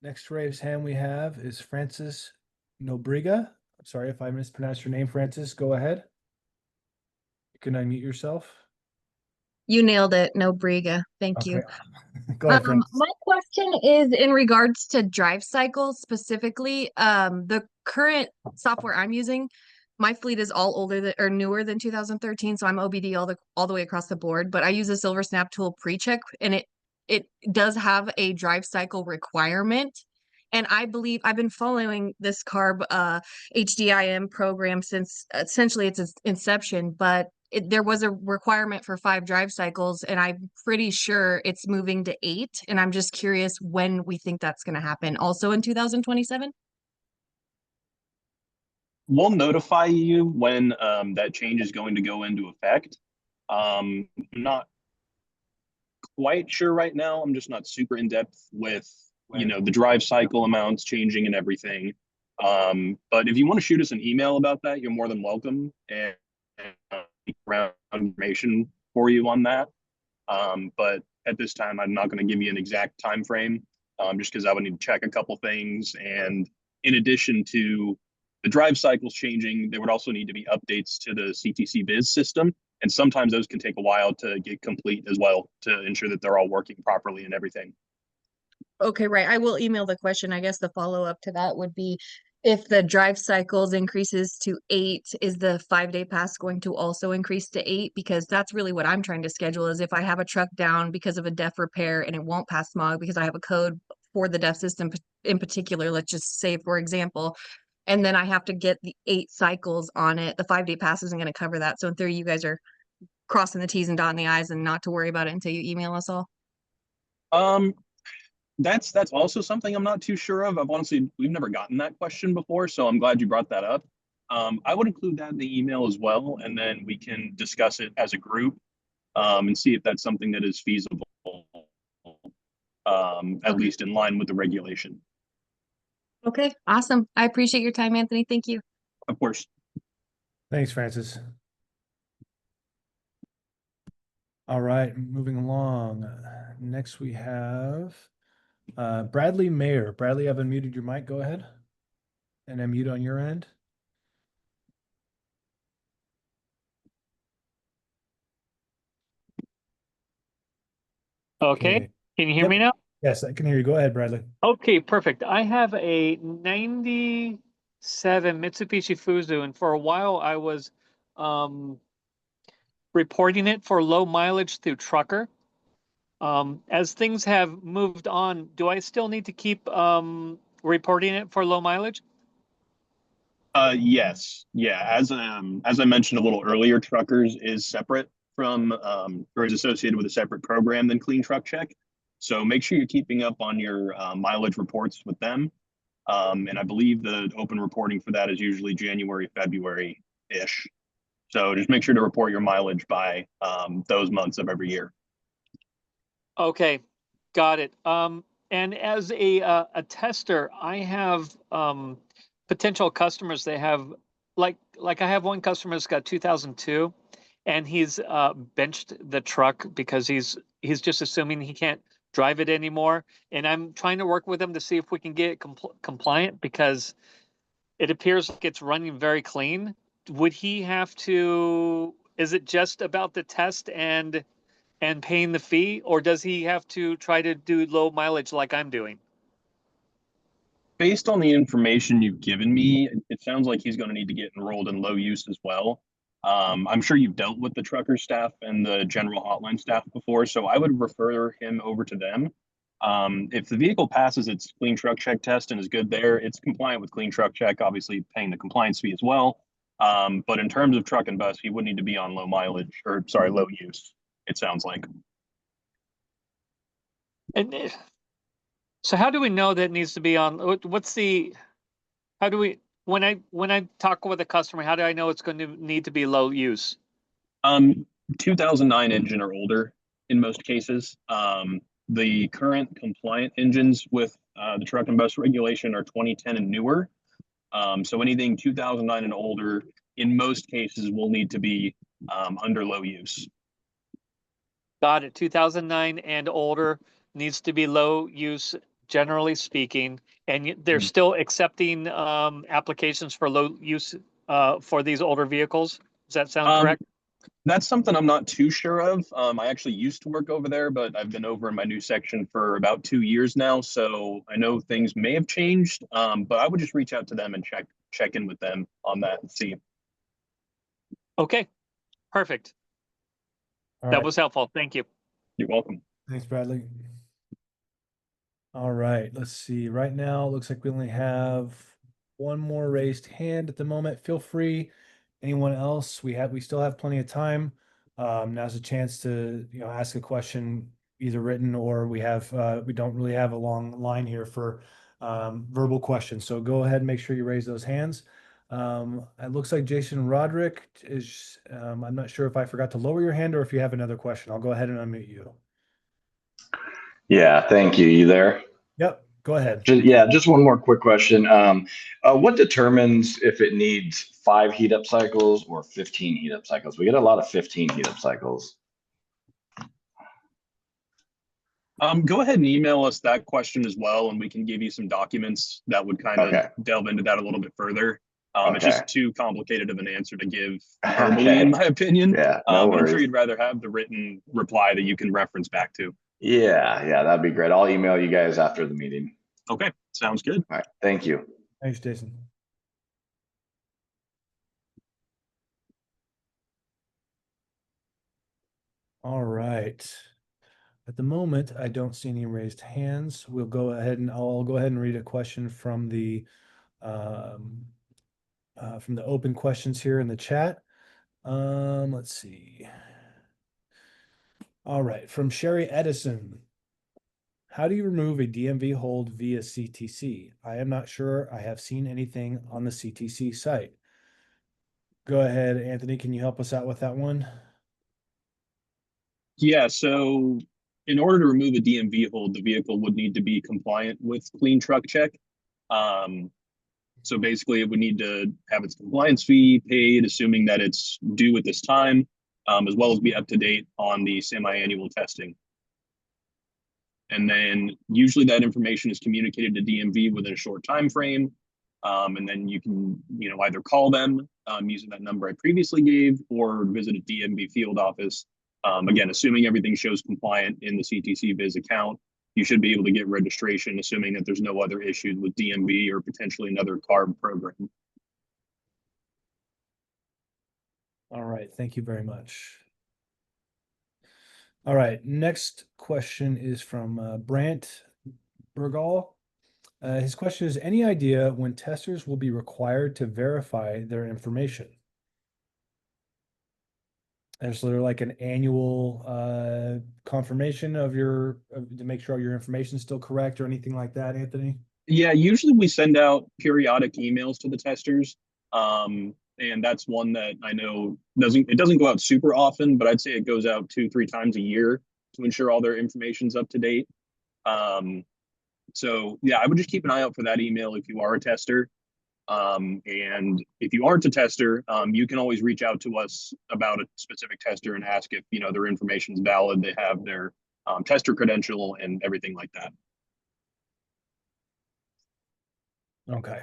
Next raised hand we have is Francis Nobriga. I'm sorry if I mispronounced your name, Francis. Go ahead. You can unmute yourself. You nailed it. No Briga. Thank you. Go ahead, Francis. My question is in regards to drive cycles specifically. The current software I'm using, my fleet is all older than, or newer than 2013, so I'm OBD all the way across the board. But I use a Silver Snap Tool pre-check, and it does have a drive cycle requirement. And I believe I've been following this CARB HDIM program since essentially its inception, but there was a requirement for 5 drive cycles, and I'm pretty sure it's moving to 8. And I'm just curious when we think that's going to happen. Also in 2027? We'll notify you when that change is going to go into effect. I'm not quite sure right now. I'm just not super in depth with the drive cycle amounts changing and everything. But if you want to shoot us an email about that, you're more than welcome, and around information for you on that. But at this time, I'm not going to give you an exact time frame, just because I would need to check a couple things. And in addition to the drive cycles changing, there would also need to be updates to the CTC-VIS system. And sometimes those can take a while to get complete as well, to ensure that they're all working properly and everything. Okay, right. I will email the question. I guess the follow-up to that would be, if the drive cycles increases to 8, is the 5-day pass going to also increase to 8? Because that's really what I'm trying to schedule, is if I have a truck down because of a DEF repair and it won't pass smog because I have a code for the DEF system in particular, let's just say, for example, and then I have to get the 8 cycles on it, the 5-day pass isn't going to cover that. So in theory, you guys are crossing the T's and dotting the I's and not to worry about it until you email us all. That's also something I'm not too sure of. We've never gotten that question before, so I'm glad you brought that up. I would include that in the email as well, and then we can discuss it as a group and see if that's something that is feasible, at least in line with the regulation. Okay, awesome. I appreciate your time, Anthony. Thank you. Of course. Thanks, Francis. All right, moving along. Next we have Bradley Mayer. Bradley, I've unmuted your mic. Go ahead. And unmute on your end. Okay. Can you hear me now? Yes, I can hear you. Go ahead, Bradley. Okay, perfect. I have a 97 Mitsubishi Fuso, and for a while I was reporting it for low mileage through Trucker. As things have moved on, do I still need to keep reporting it for low mileage? Yes. Yeah. As I mentioned a little earlier, Truckers is separate from or is associated with a separate program than Clean Truck Check. So make sure you're keeping up on your mileage reports with them. And I believe the open reporting for that is usually January, February-ish. So just make sure to report your mileage by those months of every year. Okay, got it. And as a tester, I have potential customers. They have like I have one customer that's got 2002, and he's benched the truck because he's just assuming he can't drive it anymore. And I'm trying to work with them to see if we can get it compliant, because it appears like it's running very clean. Would he have to, is it just about the test and paying the fee, or does he have to try to do low mileage like I'm doing? Based on the information you've given me, it sounds like he's going to need to get enrolled in low use as well. I'm sure you've dealt with the trucker staff and the general hotline staff before, so I would refer him over to them. If the vehicle passes its clean truck check test and is good there, it's compliant with clean truck check, obviously paying the compliance fee as well. But in terms of truck and bus, he would need to be on low mileage, or sorry, low use, it sounds like. And so how do we know that it needs to be on, how do we, when I talk with a customer, how do I know it's going to need to be low use? 2009 engine or older in most cases. The current compliant engines with the truck and bus regulation are 2010 and newer. So anything 2009 and older, in most cases, will need to be under low use. Got it. 2009 and older needs to be low use, generally speaking, and they're still accepting applications for low use for these older vehicles. Does that sound correct? That's something I'm not too sure of. I actually used to work over there, but I've been over in my new section for about 2 years now, so I know things may have changed. But I would just reach out to them and check in with them on that and see. Okay, perfect. That was helpful. Thank you. You're welcome. Thanks, Bradley. All right, let's see. Right now, it looks like we only have one more raised hand at the moment. Feel free. Anyone else? We still have plenty of time. Now's a chance to ask a question, either written or we don't really have a long line here for verbal questions. So go ahead and make sure you raise those hands. It looks like Jason Roderick is. I'm not sure if I forgot to lower your hand or if you have another question. I'll go ahead and unmute you. Yeah, thank you. You there? Yep, go ahead. Just one more quick question. What determines if it needs 5 heat up cycles or 15 heat up cycles? We get a lot of 15 heat up cycles. Go ahead and email us that question as well, and we can give you some documents that would kind of delve into that a little bit further. It's just too complicated of an answer to give verbally, in my opinion. Yeah, no but I'm worries. sure you'd rather have the written reply that you can reference back to. Yeah, that'd be great. I'll email you guys after the meeting. Okay, sounds good. All right, thank you. Thanks, Jason. All right. At the moment, I don't see any raised hands. I'll go ahead and read a question from the open questions here in the chat. Let's see. All right, from Sherry Edison. How do you remove a DMV hold via CTC? I am not sure I have seen anything on the CTC site. Go ahead, Anthony. Can you help us out with that one? Yeah, so in order to remove a DMV hold, the vehicle would need to be compliant with clean truck check. So basically it would need to have its compliance fee paid, assuming that it's due at this time, as well as be up to date on the semi-annual testing. And then usually that information is communicated to DMV within a short time frame. And then you can, either call them using that number I previously gave, or visit a DMV field office. Again, assuming everything shows compliant in the CTC-VIS account, you should be able to get registration, assuming that there's no other issues with DMV or potentially another CARB program. All right, thank you very much. All right, next question is from Brant Bergall. His question is, any idea when testers will be required to verify their information? Is there like an annual confirmation to make sure your information is still correct or anything like that, Anthony? Yeah, usually we send out periodic emails to the testers. And that's one that I know doesn't go out super often, but I'd say it goes out 2-3 times a year to ensure all their information's up to date. So yeah, I would just keep an eye out for that email if you are a tester. And if you aren't a tester, you can always reach out to us about a specific tester and ask if their information is valid, they have their tester credential and everything like that. Okay,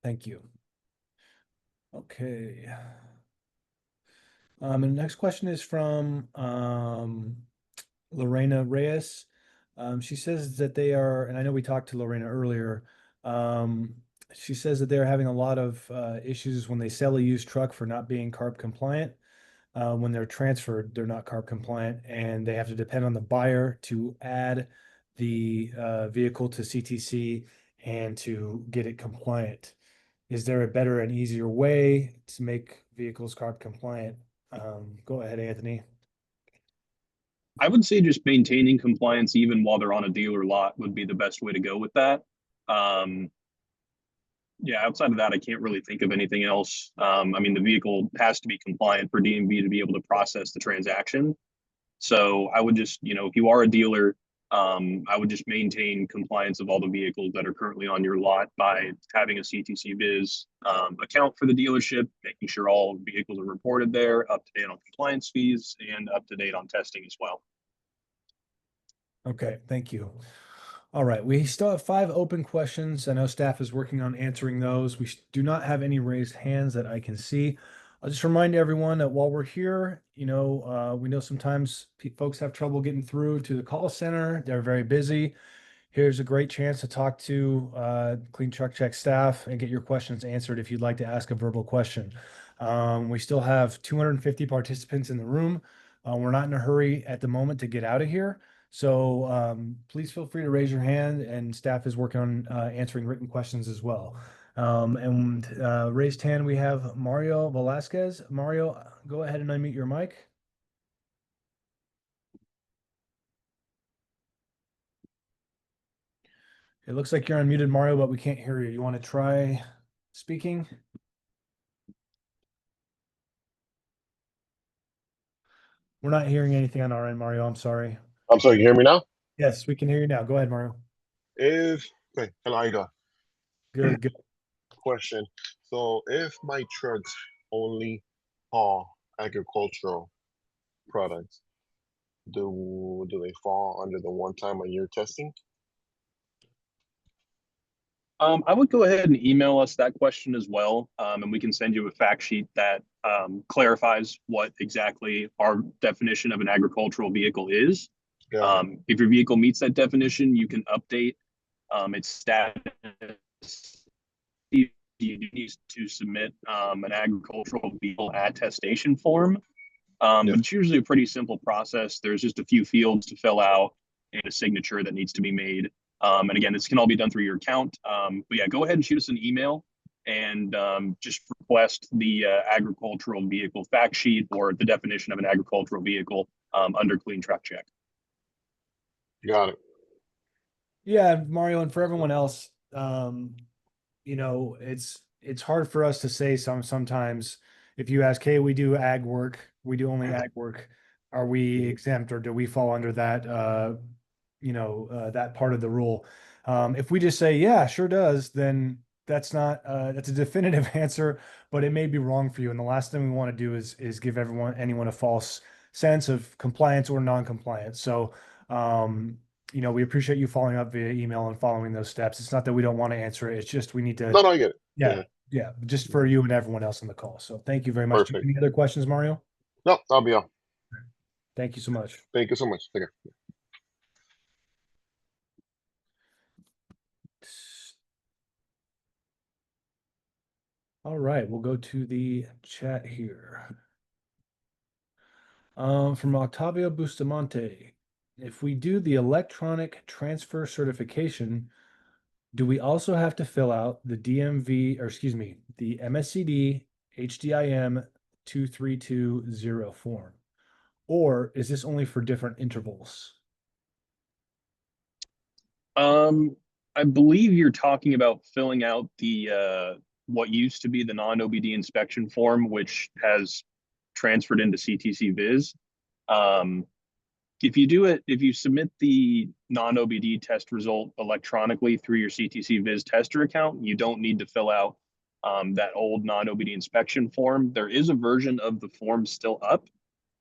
thank you. Okay. And the next question is from Lorena Reyes. She says that they are, and I know we talked to Lorena earlier. She says that they're having a lot of issues when they sell a used truck for not being CARB compliant. When they're transferred, they're not CARB compliant, and they have to depend on the buyer to add the vehicle to CTC and to get it compliant. Is there a better and easier way to make vehicles CARB compliant? Go ahead, Anthony. I would say just maintaining compliance even while they're on a dealer lot would be the best way to go with that. Yeah, outside of that, I can't really think of anything else. I mean, the vehicle has to be compliant for DMV to be able to process the transaction. So I would just, if you are a dealer, I would just maintain compliance of all the vehicles that are currently on your lot by having a CTC-VIS account for the dealership, making sure all vehicles are reported there, up to date on compliance fees, and up to date on testing as well. Okay, thank you. All right, we still have 5 open questions. I know staff is working on answering those. We do not have any raised hands that I can see. I'll just remind everyone that while we're here, we know sometimes folks have trouble getting through to the call center. They're very busy. Here's a great chance to talk to Clean Truck Check staff and get your questions answered if you'd like to ask a verbal question. We still have 250 participants in the room. We're not in a hurry at the moment to get out of here. So please feel free to raise your hand, and staff is working on answering written questions as well. And raised hand, we have Mario Velasquez. Mario, go ahead and unmute your mic. It looks like you're unmuted, Mario, but we can't hear you. You want to try speaking? We're not hearing anything on our end, Mario. I'm sorry. I'm sorry, can you hear me now? Yes, we can hear you now. Go ahead, Mario. Okay, hello, how you doing? Good. Question. So if my trucks only haul agricultural products, do they fall under the 1 time a year testing? I would go ahead and email us that question as well, and we can send you a fact sheet that clarifies what exactly our definition of an agricultural vehicle is. If your vehicle meets that definition, you can update its status. You need to submit an agricultural vehicle attestation form, but it's usually a pretty simple process. There's just a few fields to fill out and a signature that needs to be made. And again, this can all be done through your account. But yeah, go ahead and shoot us an email and just request the agricultural vehicle fact sheet or the definition of an agricultural vehicle under Clean Truck Check. Got it. Yeah, Mario, and for everyone else, it's hard for us to say sometimes if you ask, hey, we do ag work, we do only ag work, are we exempt or do we fall under that that part of the rule? If we just say, yeah, sure does, then that's not that's a definitive answer, but it may be wrong for you. And the last thing we want to do is give anyone a false sense of compliance or non-compliance. So we appreciate you following up via email and following those steps. It's not that we don't want to answer it. It's just we need to. No, I get Yeah, it. just for you and everyone else on the call. So thank you very much. Perfect. Any other questions, Mario? No, that'll be all. Thank you so much. Thank you so much. Take care. All right, we'll go to the chat here. From Octavio Bustamante, if we do the electronic transfer certification, do we also have to fill out the the MSCD HDIM 2320 form? Or is this only for different intervals? I believe you're talking about filling out the what used to be the non-OBD inspection form, which has transferred into CTC-VIS. If you submit the non-OBD test result electronically through your CTC-VIS tester account, you don't need to fill out that old non-OBD inspection form. There is a version of the form still up.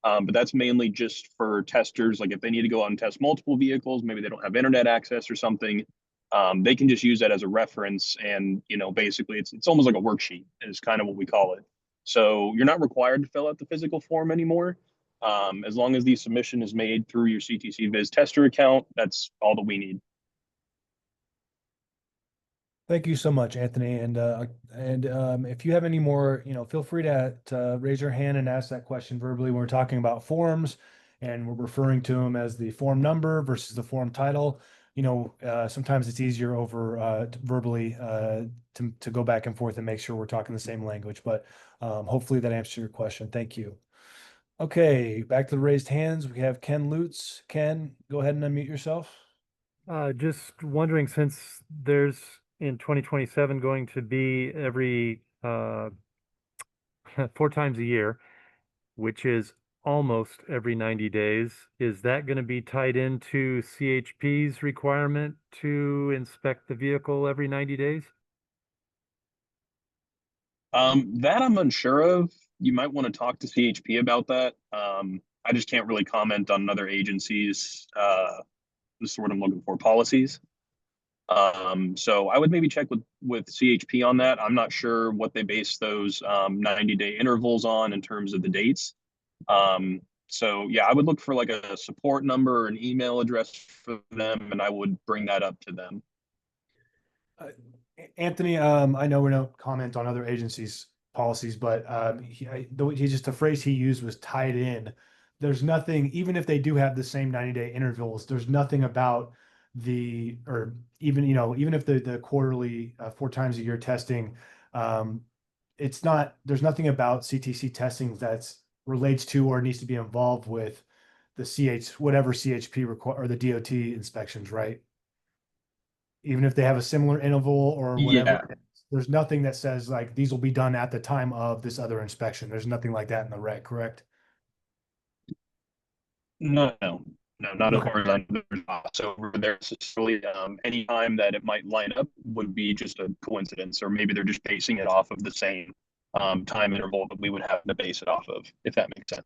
But that's mainly just for testers. Like if they need to go out and test multiple vehicles, maybe they don't have internet access or something, they can just use that as a reference. And, you know, basically it's almost like a worksheet is kind of what we call it. So you're not required to fill out the physical form anymore. As long as the submission is made through your CTC-VIS tester account, that's all that we need. Thank you so much, Anthony. And if you have any more, feel free to raise your hand and ask that question verbally when we're talking about forms, and we're referring to them as the form number versus the form title. Sometimes it's easier over verbally to go back and forth and make sure we're talking the same language. But hopefully that answers your question. Thank you. Okay, back to the raised hands. We have Ken Lutz. Ken, go ahead and unmute yourself. Just wondering, since there's in 2027 going to be every 4 times a year, which is almost every 90 days, is that going to be tied into CHP's requirement to inspect the vehicle every 90 days? That I'm unsure of. You might want to talk to CHP about that. I just can't really comment on other agencies' this is what I'm looking for, policies. So I would maybe check with CHP on that. I'm not sure what they base those 90-day intervals on in terms of the dates. So yeah, I would look for like a support number or an email address for them, and I would bring that up to them. Anthony, I know we don't comment on other agencies' policies, but the phrase he used was tied in. There's nothing, even if they do have the same 90-day intervals, there's nothing about even if the quarterly 4 times a year testing, there's nothing about CTC testing that's relates to or needs to be involved with the whatever CHP require or the DOT inspections, right? Even if they have a similar interval or whatever, Yeah. there's nothing that says like these will be done at the time of this other inspection. There's nothing like that in the reg, correct? No, not as far as I know. There's not. So there's necessarily any time that it might line up would be just a coincidence, or maybe they're just basing it off of the same time interval that we would have to base it off of, if that makes sense.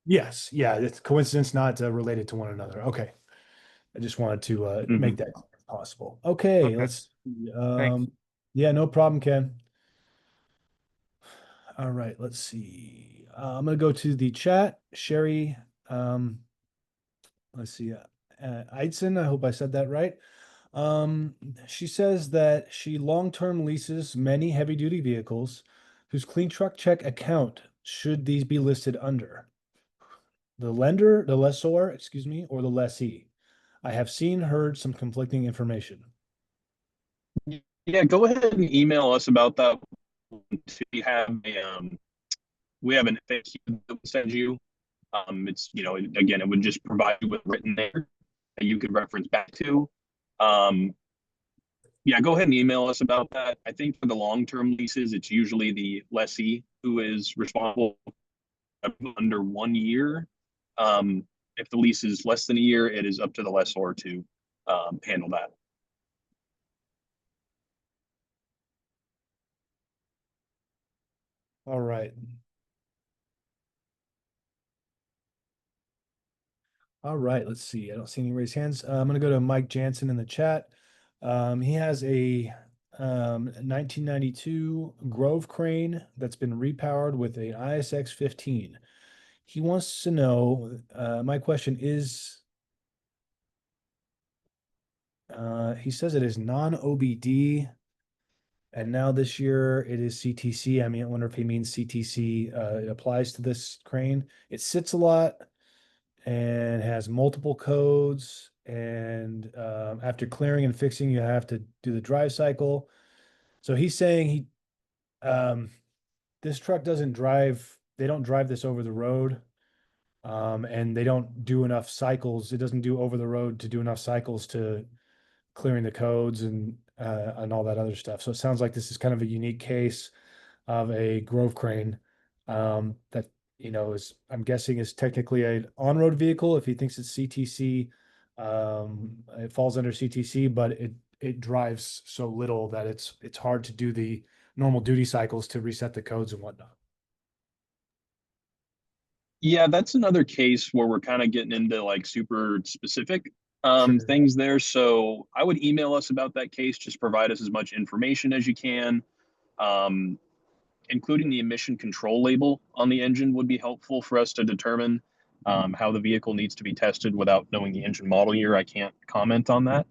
Yes, yeah, it's coincidence, not related to one another. Okay, I just wanted to make that clear if possible. Okay, let's. Yeah, no problem, Ken. All right, let's see. I'm gonna go to the chat. Sherry, let's see. Eidson, I hope I said that right. She says that she long-term leases many heavy-duty vehicles whose clean truck check account should these be listed under? The lessor, excuse me, or the lessee? I have heard some conflicting information. Yeah, go ahead and email us about that. We have an FAQ that we'll send you. It's again, it would just provide you with written there that you could reference back to. Yeah, go ahead and email us about that. I think for the long-term leases, it's usually the lessee who is responsible under 1 year. If the lease is less than a year, it is up to the lessor to handle that. All right. All right, let's see. I don't see any raised hands. I'm going to go to Mike Jansen in the chat. He has a 1992 Grove crane that's been repowered with an ISX 15. He wants to know, my question is, he says it is non-OBD, and now this year it is CTC. I wonder if he means CTC it applies to this crane. It sits a lot and has multiple codes. And after clearing and fixing, you have to do the drive cycle. So he's saying this truck doesn't drive. They don't drive this over the road, and they don't do enough cycles. It doesn't do over the road to do enough cycles to clearing the codes and all that other stuff. So it sounds like this is kind of a unique case of a Grove crane that I'm guessing is technically an on-road vehicle. If he thinks it's CTC, it falls under CTC, but it drives so little that it's hard to do the normal duty cycles to reset the codes and whatnot. Yeah, that's another case where we're kind of getting into like super specific Sure. things there. So I would email us about that case. Just provide us as much information as you can. Um, Including the emission control label on the engine would be helpful for us to determine how the vehicle needs to be tested without knowing the engine model year. I can't comment on that.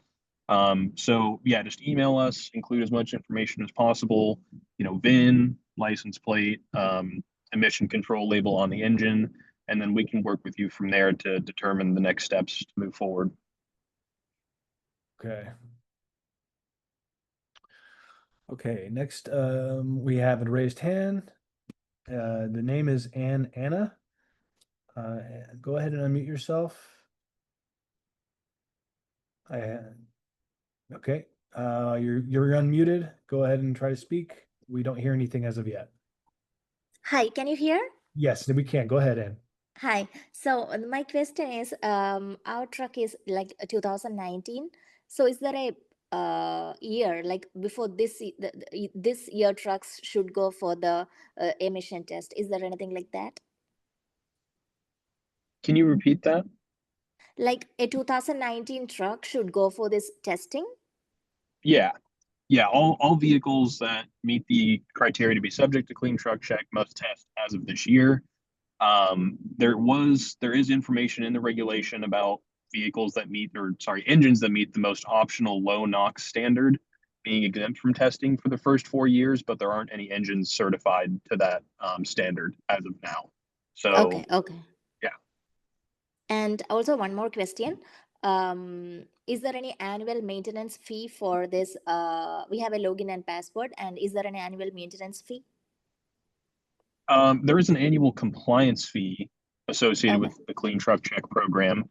So yeah, just email us, include as much information as possible, VIN, license plate, emission control label on the engine, and then we can work with you from there to determine the next steps to move forward. Okay. Okay, next we have a raised hand. The name is Anna. Go ahead and unmute yourself. Okay, you're unmuted. Go ahead and try to speak. We don't hear anything as of yet. Hi, can you hear? Yes, we can. Go ahead, Ann. Hi. So my question is, our truck is like 2019. So is there a year like before this year trucks should go for the emission test? Is there anything like that? Can you repeat that? Like a 2019 truck should go for this testing? Yeah. Yeah, all vehicles that meet the criteria to be subject to clean truck check must test as of this year. There is information in the regulation about vehicles that meet, or sorry, engines that meet the most optional low NOx standard being exempt from testing for the first 4 years, but there aren't any engines certified to that standard as of now. So Okay. yeah. And also one more question. Is there any annual maintenance fee for this? We have a login and password, and is there an annual maintenance fee? There is an annual compliance fee associated Okay. with the Clean Truck Check program.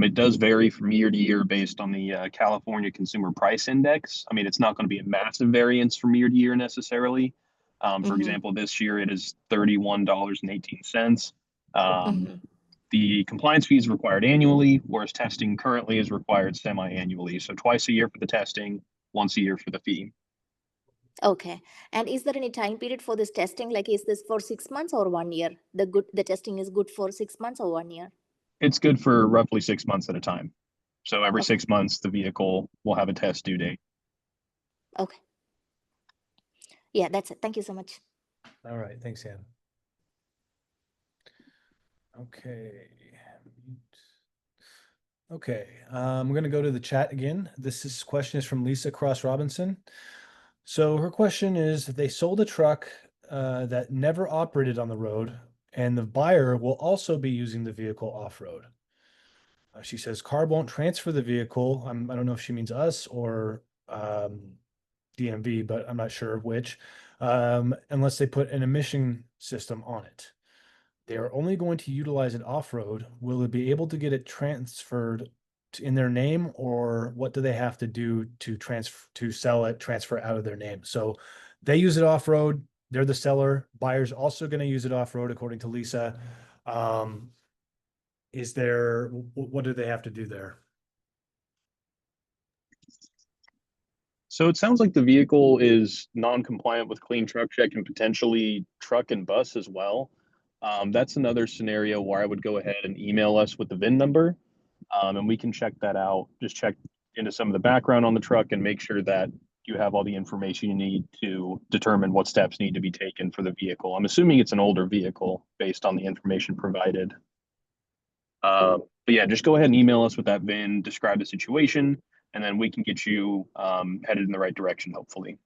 It does vary from year to year based on the California Consumer Price Index. I mean, it's not going to be a massive variance from year to year necessarily. For example, this year it is $31.18. The compliance fee is required annually, whereas testing currently is required semi-annually. So twice a year for the testing, once a year for the fee. Okay. And is there any time period for this testing? Like, is this for 6 months or 1 year? The testing is good for 6 months or 1 year? It's good for roughly 6 months at a time. So every Okay. 6 months, the vehicle will have a test due date. Okay. Yeah, that's it. Thank you so much. All right, thanks, Ann. Okay. Okay, I'm going to go to the chat again. This question is from Lisa Cross Robinson. So her question is, they sold a truck that never operated on the road, and the buyer will also be using the vehicle off-road. She says CARB won't transfer the vehicle. I don't know if she means us or DMV, but I'm not sure which, unless they put an emission system on it. They are only going to utilize it off-road. Will they be able to get it transferred in their name, or what do they have to do to sell it, transfer out of their name? So they use it off-road. They're the seller. Buyer's also going to use it off-road, according to Lisa. What do they have to do there? So it sounds like the vehicle is non-compliant with Clean Truck Check and potentially truck and bus as well. That's another scenario where I would go ahead and email us with the VIN number, and we can check that out. Just check into some of the background on the truck and make sure that you have all the information you need to determine what steps need to be taken for the vehicle. I'm assuming it's an older vehicle based on the information provided. But yeah, just go ahead and email us with that VIN, describe the situation, and then we can get you headed in the right direction, hopefully.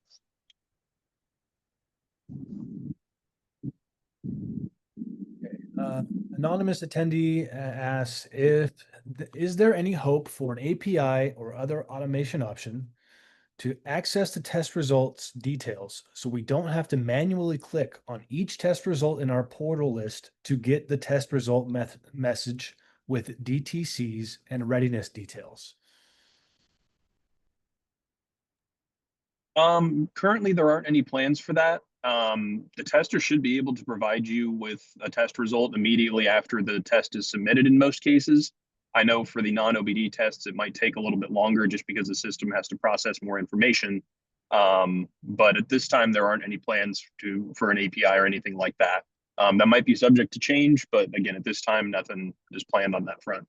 Anonymous attendee asks, is there any hope for an API or other automation option to access the test results details so we don't have to manually click on each test result in our portal list to get the test result message with DTCs and readiness details? Currently, there aren't any plans for that. The tester should be able to provide you with a test result immediately after the test is submitted in most cases. I know for the non-OBD tests, it might take a little bit longer just because the system has to process more information. But at this time, there aren't any plans for an API or anything like that. That might be subject to change, but again, at this time, nothing is planned on that front.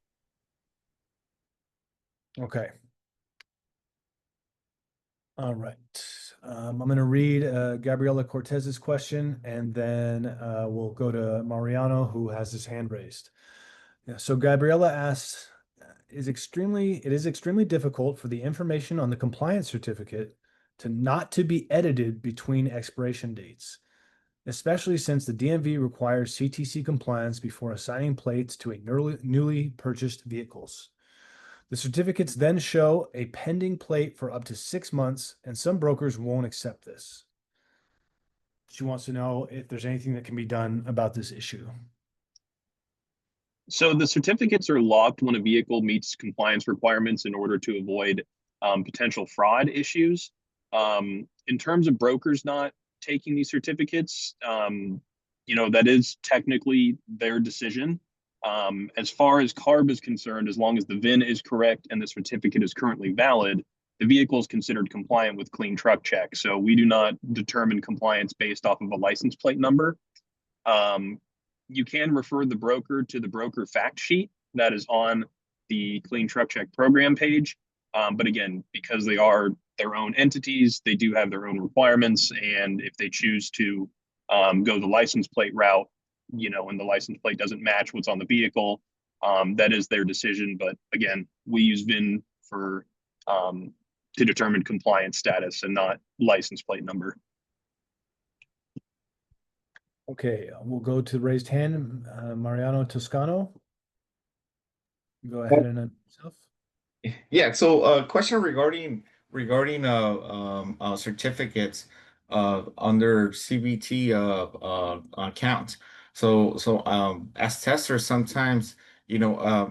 Okay. All right. I'm going to read Gabriela Cortez's question, and then we'll go to Mariano, who has his hand raised. Yeah, so Gabriela asks, it is extremely difficult for the information on the compliance certificate not to be edited between expiration dates, especially since the DMV requires CTC compliance before assigning plates to newly purchased vehicles. The certificates then show a pending plate for up to 6 months, and some brokers won't accept this. She wants to know if there's anything that can be done about this issue. So the certificates are locked when a vehicle meets compliance requirements in order to avoid potential fraud issues. In terms of brokers not taking these certificates, that is technically their decision. As far as CARB is concerned, as long as the VIN is correct and the certificate is currently valid, the vehicle is considered compliant with Clean Truck Check. So we do not determine compliance based off of a license plate number. You can refer the broker to the broker fact sheet that is on the Clean Truck Check program page. But again, because they are their own entities, they do have their own requirements. And if they choose to go the license plate route, and the license plate doesn't match what's on the vehicle, that is their decision. But again, we use VIN for to determine compliance status and not license plate number. Okay, we'll go to raised hand, Mariano Toscano. Go ahead and yourself. Yeah, so question regarding certificates under CBT accounts. So as testers, sometimes I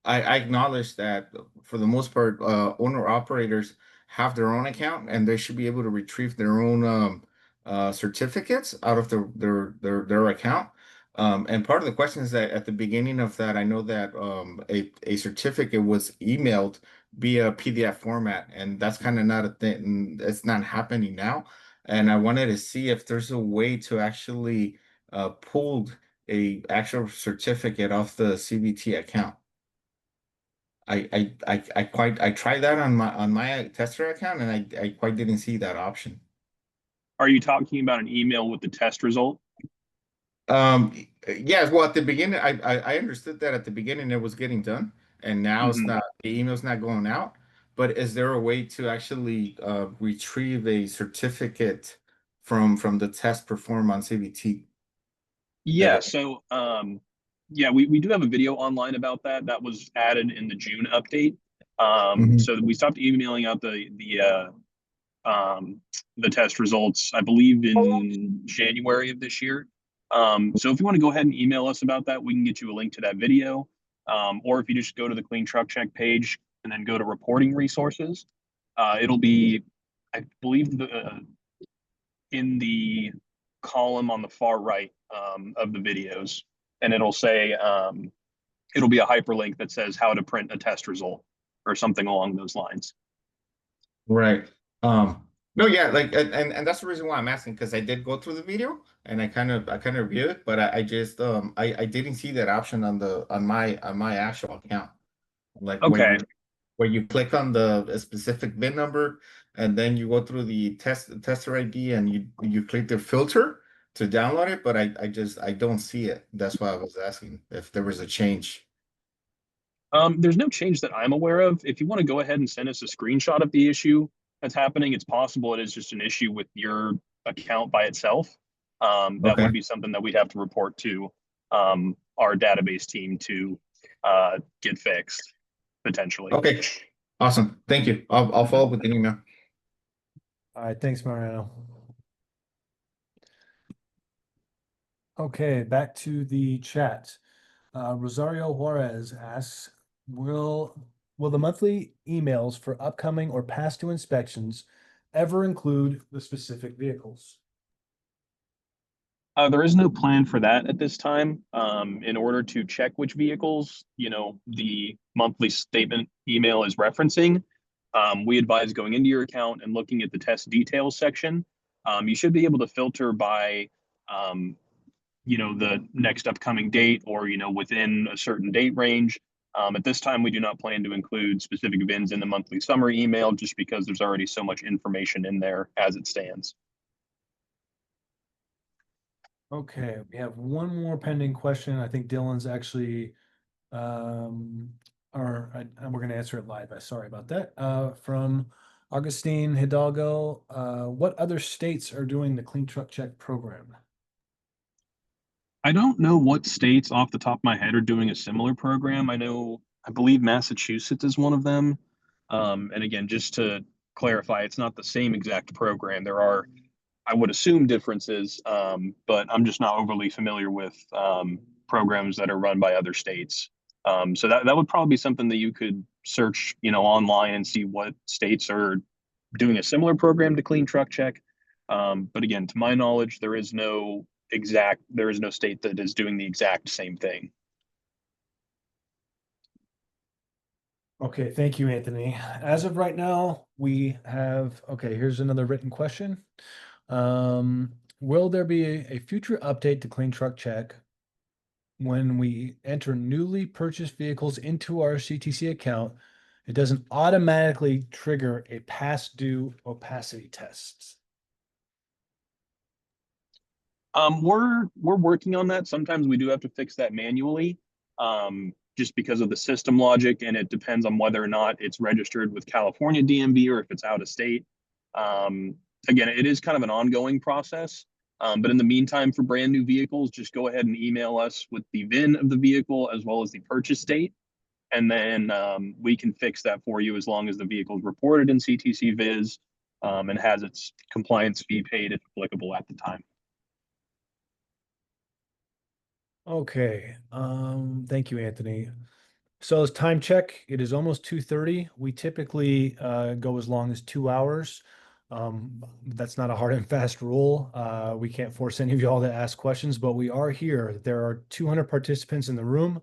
acknowledge that for the most part, owner operators have their own account and they should be able to retrieve their own certificates out of their account. And part of the question is that at the beginning of that, I know that a certificate was emailed via PDF format, and that's kind of not a thing. It's not happening now. And I wanted to see if there's a way to actually pull a actual certificate off the CBT account. I tried that on my tester account, and I quite didn't see that option. Are you talking about an email with the test result? Yes, well, at the beginning, I understood that at the beginning it was getting done, and now it's not, the email's not going out. But is there a way to actually retrieve a certificate from the test performed on CBT? Yeah, so we do have a video online about that. That was added in the June update. So we stopped emailing out the test results, I believe, in January of this year. So if you want to go ahead and email us about that, we can get you a link to that video. Or if you just go to the Clean Truck Check page and then go to reporting resources, it'll be, I believe, in the column on the far right of the videos, and it'll say, it'll be a hyperlink that says how to print a test result or something along those lines. Right. No, yeah, like, and that's the reason why I'm asking, because I did go through the video and I kind of reviewed it, but I just I didn't see that option on my actual account. Like where you click on the specific VIN number and then you go through the tester ID and you click the filter to download it, but I don't see it. That's why I was asking if there was a change. There's no change that I'm aware of. If you want to go ahead and send us a screenshot of the issue that's happening, it's possible it is just an issue with your account by itself. That would be something that we'd have to report to our database team to get fixed, potentially. Okay, awesome. Thank you. I'll follow up with an email. All right, thanks, Mariano. Okay, back to the chat. Rosario Juarez asks, will the monthly emails for upcoming or past due inspections ever include the specific vehicles? There is no plan for that at this time. In order to check which vehicles, the monthly statement email is referencing, we advise going into your account and looking at the test details section. You should be able to filter by the next upcoming date or, within a certain date range. At this time, we do not plan to include specific VINs in the monthly summary email just because there's already so much information in there as it stands. Okay, we have one more pending question. I think Dylan's actually, and we're going to answer it live. Sorry about that. From Augustine Hidalgo, what other states are doing the Clean Truck Check program? I don't know what states off the top of my head are doing a similar program. I believe Massachusetts is one of them. And again, just to clarify, it's not the same exact program. There are, I would assume, differences, but I'm just not overly familiar with programs that are run by other states. So that would probably be something that you could search, online and see what states are doing a similar program to Clean Truck Check. But again, to my knowledge, there is no state that is doing the exact same thing. Okay, thank you, Anthony. As of right now, we have, okay, here's another written question. Will there be a future update to Clean Truck Check when we enter newly purchased vehicles into our CTC account? It doesn't automatically trigger a past due opacity test. We're working on that. Sometimes we do have to fix that manually, just because of the system logic, and it depends on whether or not it's registered with California DMV or if it's out of state. Again, it is kind of an ongoing process. But in the meantime, for brand new vehicles, just go ahead and email us with the VIN of the vehicle as well as the purchase date. And then we can fix that for you as long as the vehicle is reported in CTC-VIS and has its compliance fee paid if applicable at the time. Okay, thank you, Anthony. So as time check, it is almost 2:30. We typically go as long as 2 hours. That's not a hard and fast rule. We can't force any of you all to ask questions, but we are here. There are 200 participants in the room.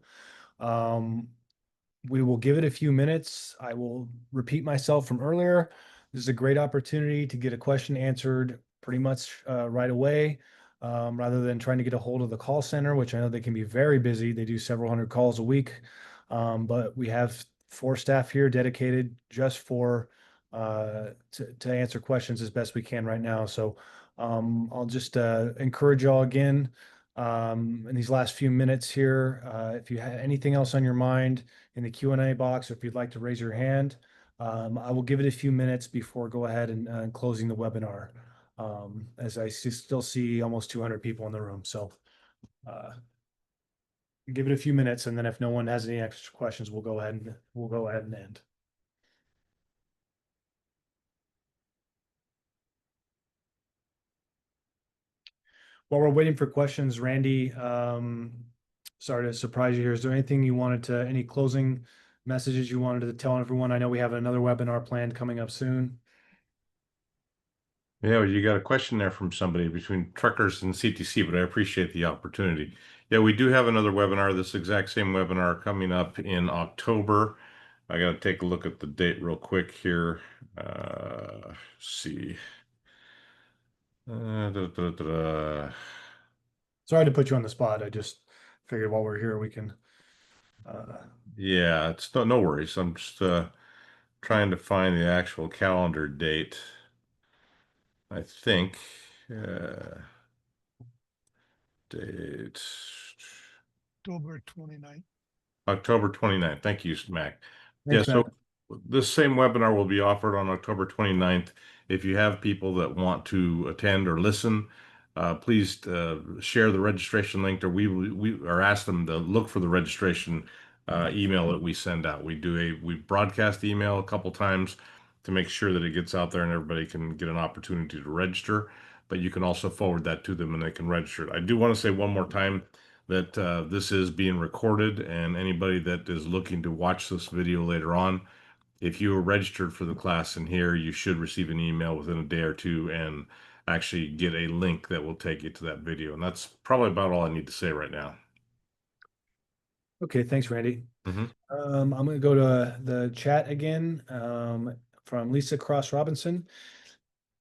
We will give it a few minutes. I will repeat myself from earlier. This is a great opportunity to get a question answered pretty much right away, rather than trying to get a hold of the call center, which I know they can be very busy. They do several hundred calls a week. But we have 4 staff here dedicated just for to answer questions as best we can right now. So I'll just encourage y'all again in these last few minutes here. If you have anything else on your mind in the Q&A box, or if you'd like to raise your hand, I will give it a few minutes before go ahead and closing the webinar, as I still see almost 200 people in the room. So give it a few minutes, and then if no one has any extra questions, we'll go ahead and end. While we're waiting for questions, Randy, sorry to surprise you here. Is there anything you wanted to, any closing messages you wanted to tell everyone? I know we have another webinar planned coming up soon. Yeah, well, you got a question there from somebody between truckers and CTC, but I appreciate the opportunity. Yeah, we do have another webinar, this exact same webinar coming up in October. I got to take a look at the date real quick here. See. Sorry to put you on the spot. I just figured while we're here, we can. Yeah, it's no worries. I'm just trying to find the actual calendar date. I think date October 29th. October 29th. Thank you, Mac. Thanks, Yeah, so Mac. this same webinar will be offered on October 29th. If you have people that want to attend or listen, please share the registration link, or we or ask them to look for the registration email that we send out. We broadcast email a couple times to make sure that it gets out there and everybody can get an opportunity to register. But you can also forward that to them and they can register. I do want to say one more time that this is being recorded, and anybody that is looking to watch this video later on, if you are registered for the class in here, you should receive an email within a day or two and actually get a link that will take you to that video. And that's probably about all I need to say right now. Okay, thanks, Randy. Mm-hmm. I'm going to go to the chat again from Lisa Cross Robinson.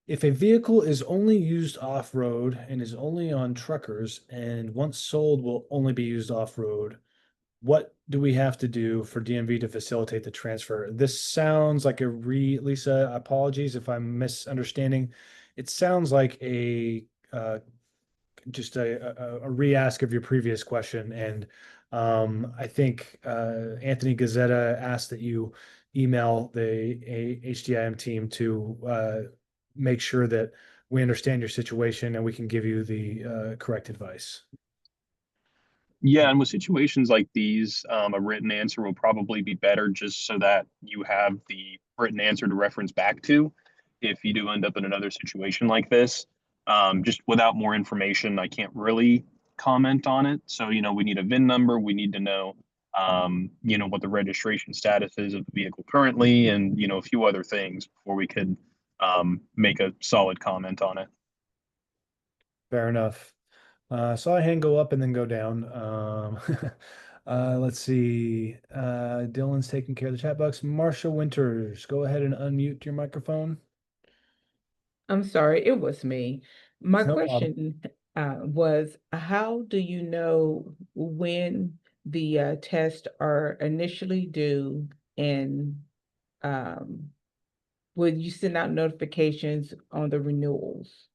If a vehicle is only used off-road and is only on truckers and once sold will only be used off-road, what do we have to do for DMV to facilitate the transfer? This sounds like Lisa, apologies if I'm misunderstanding. It sounds like just a re-ask of your previous question. And I think Anthony Gazzetta asked that you email the HDIM team to make sure that we understand your situation and we can give you the correct advice. Yeah, and with situations like these, a written answer will probably be better just so that you have the written answer to reference back to if you do end up in another situation like this. Just without more information, I can't really comment on it. So, we need a VIN number. We need to know, what the registration status is of the vehicle currently, and, a few other things before we could make a solid comment on it. Fair enough. Saw a hand go up and then go down. Let's see. Dylan's taking care of the chat box. Marsha Winters, go ahead and unmute your microphone. I'm sorry, it was me. My No problem. question was, how do you know when the tests are initially due, and will you send out notifications on the renewals?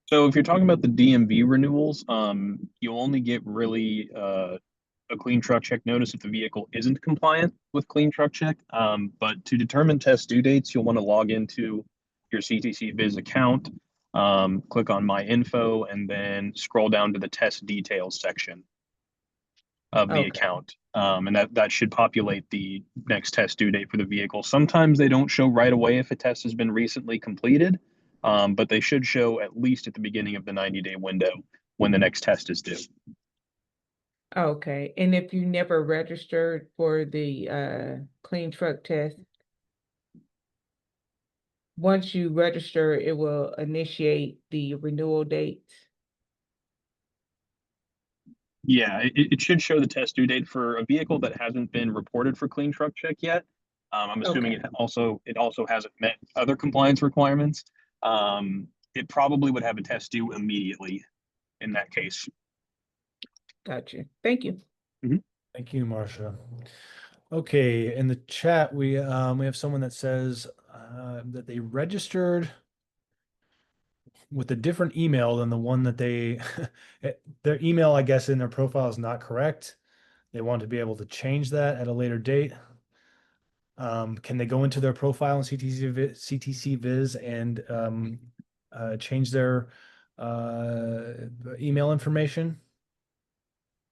So if you're talking about the DMV renewals, you'll only get really a clean truck check notice if the vehicle isn't compliant with clean truck check. But to determine test due dates, you'll want to log into your CTC-VIS account, click on My Info, and then scroll down to the test details section of the account. And that should populate the next test due date for the vehicle. Sometimes they don't show right away if a test has been recently completed, but they should show at least at the beginning of the 90-day window when the next test is due. Okay, and if you never registered for the clean truck test, once you register, it will initiate the renewal dates. Yeah, it should show the test due date for a vehicle that hasn't been reported for clean truck check yet. I'm assuming it also hasn't met other compliance requirements. It probably would have a test due immediately in that case. Gotcha. Thank you. Thank you, Marsha. Okay, in the chat, we have someone that says that they registered with a different email than the one that their email, I guess, in their profile is not correct. They want to be able to change that at a later date. Can they go into their profile in CTC-VIS and change their email information?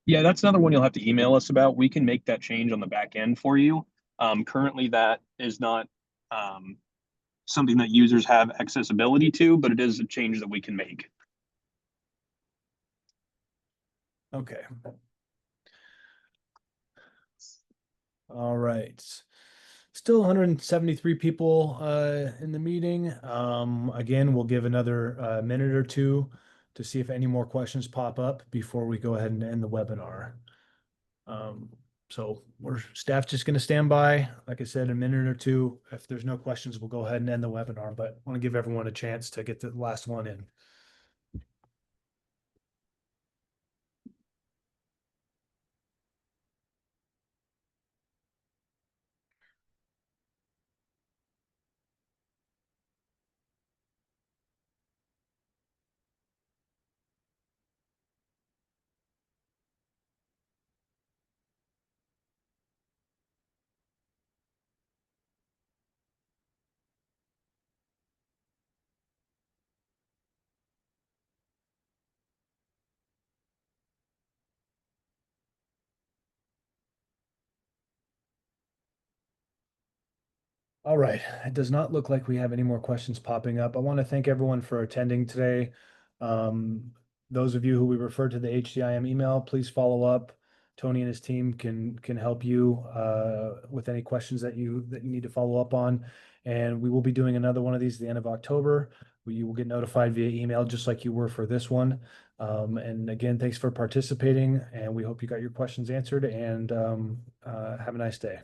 Yeah, that's another one you'll have to email us about. We can make that change on the back end for you. Currently, that is not something that users have accessibility to, but it is a change that we can make. Okay. All right. Still 173 people in the meeting. Again, we'll give another minute or two to see if any more questions pop up before we go ahead and end the webinar. So staff's just going to stand by. Like I said, a minute or two. If there's no questions, we'll go ahead and end the webinar, but I want to give everyone a chance to get the last one in. All right, it does not look like we have any more questions popping up. I want to thank everyone for attending today. Those of you who we referred to the HDIM email, please follow up. Tony and his team can help you with any questions that you need to follow up on. And we will be doing another one of these at the end of October. You will get notified via email just like you were for this one. And again, thanks for participating, and we hope you got your questions answered, and have a nice day.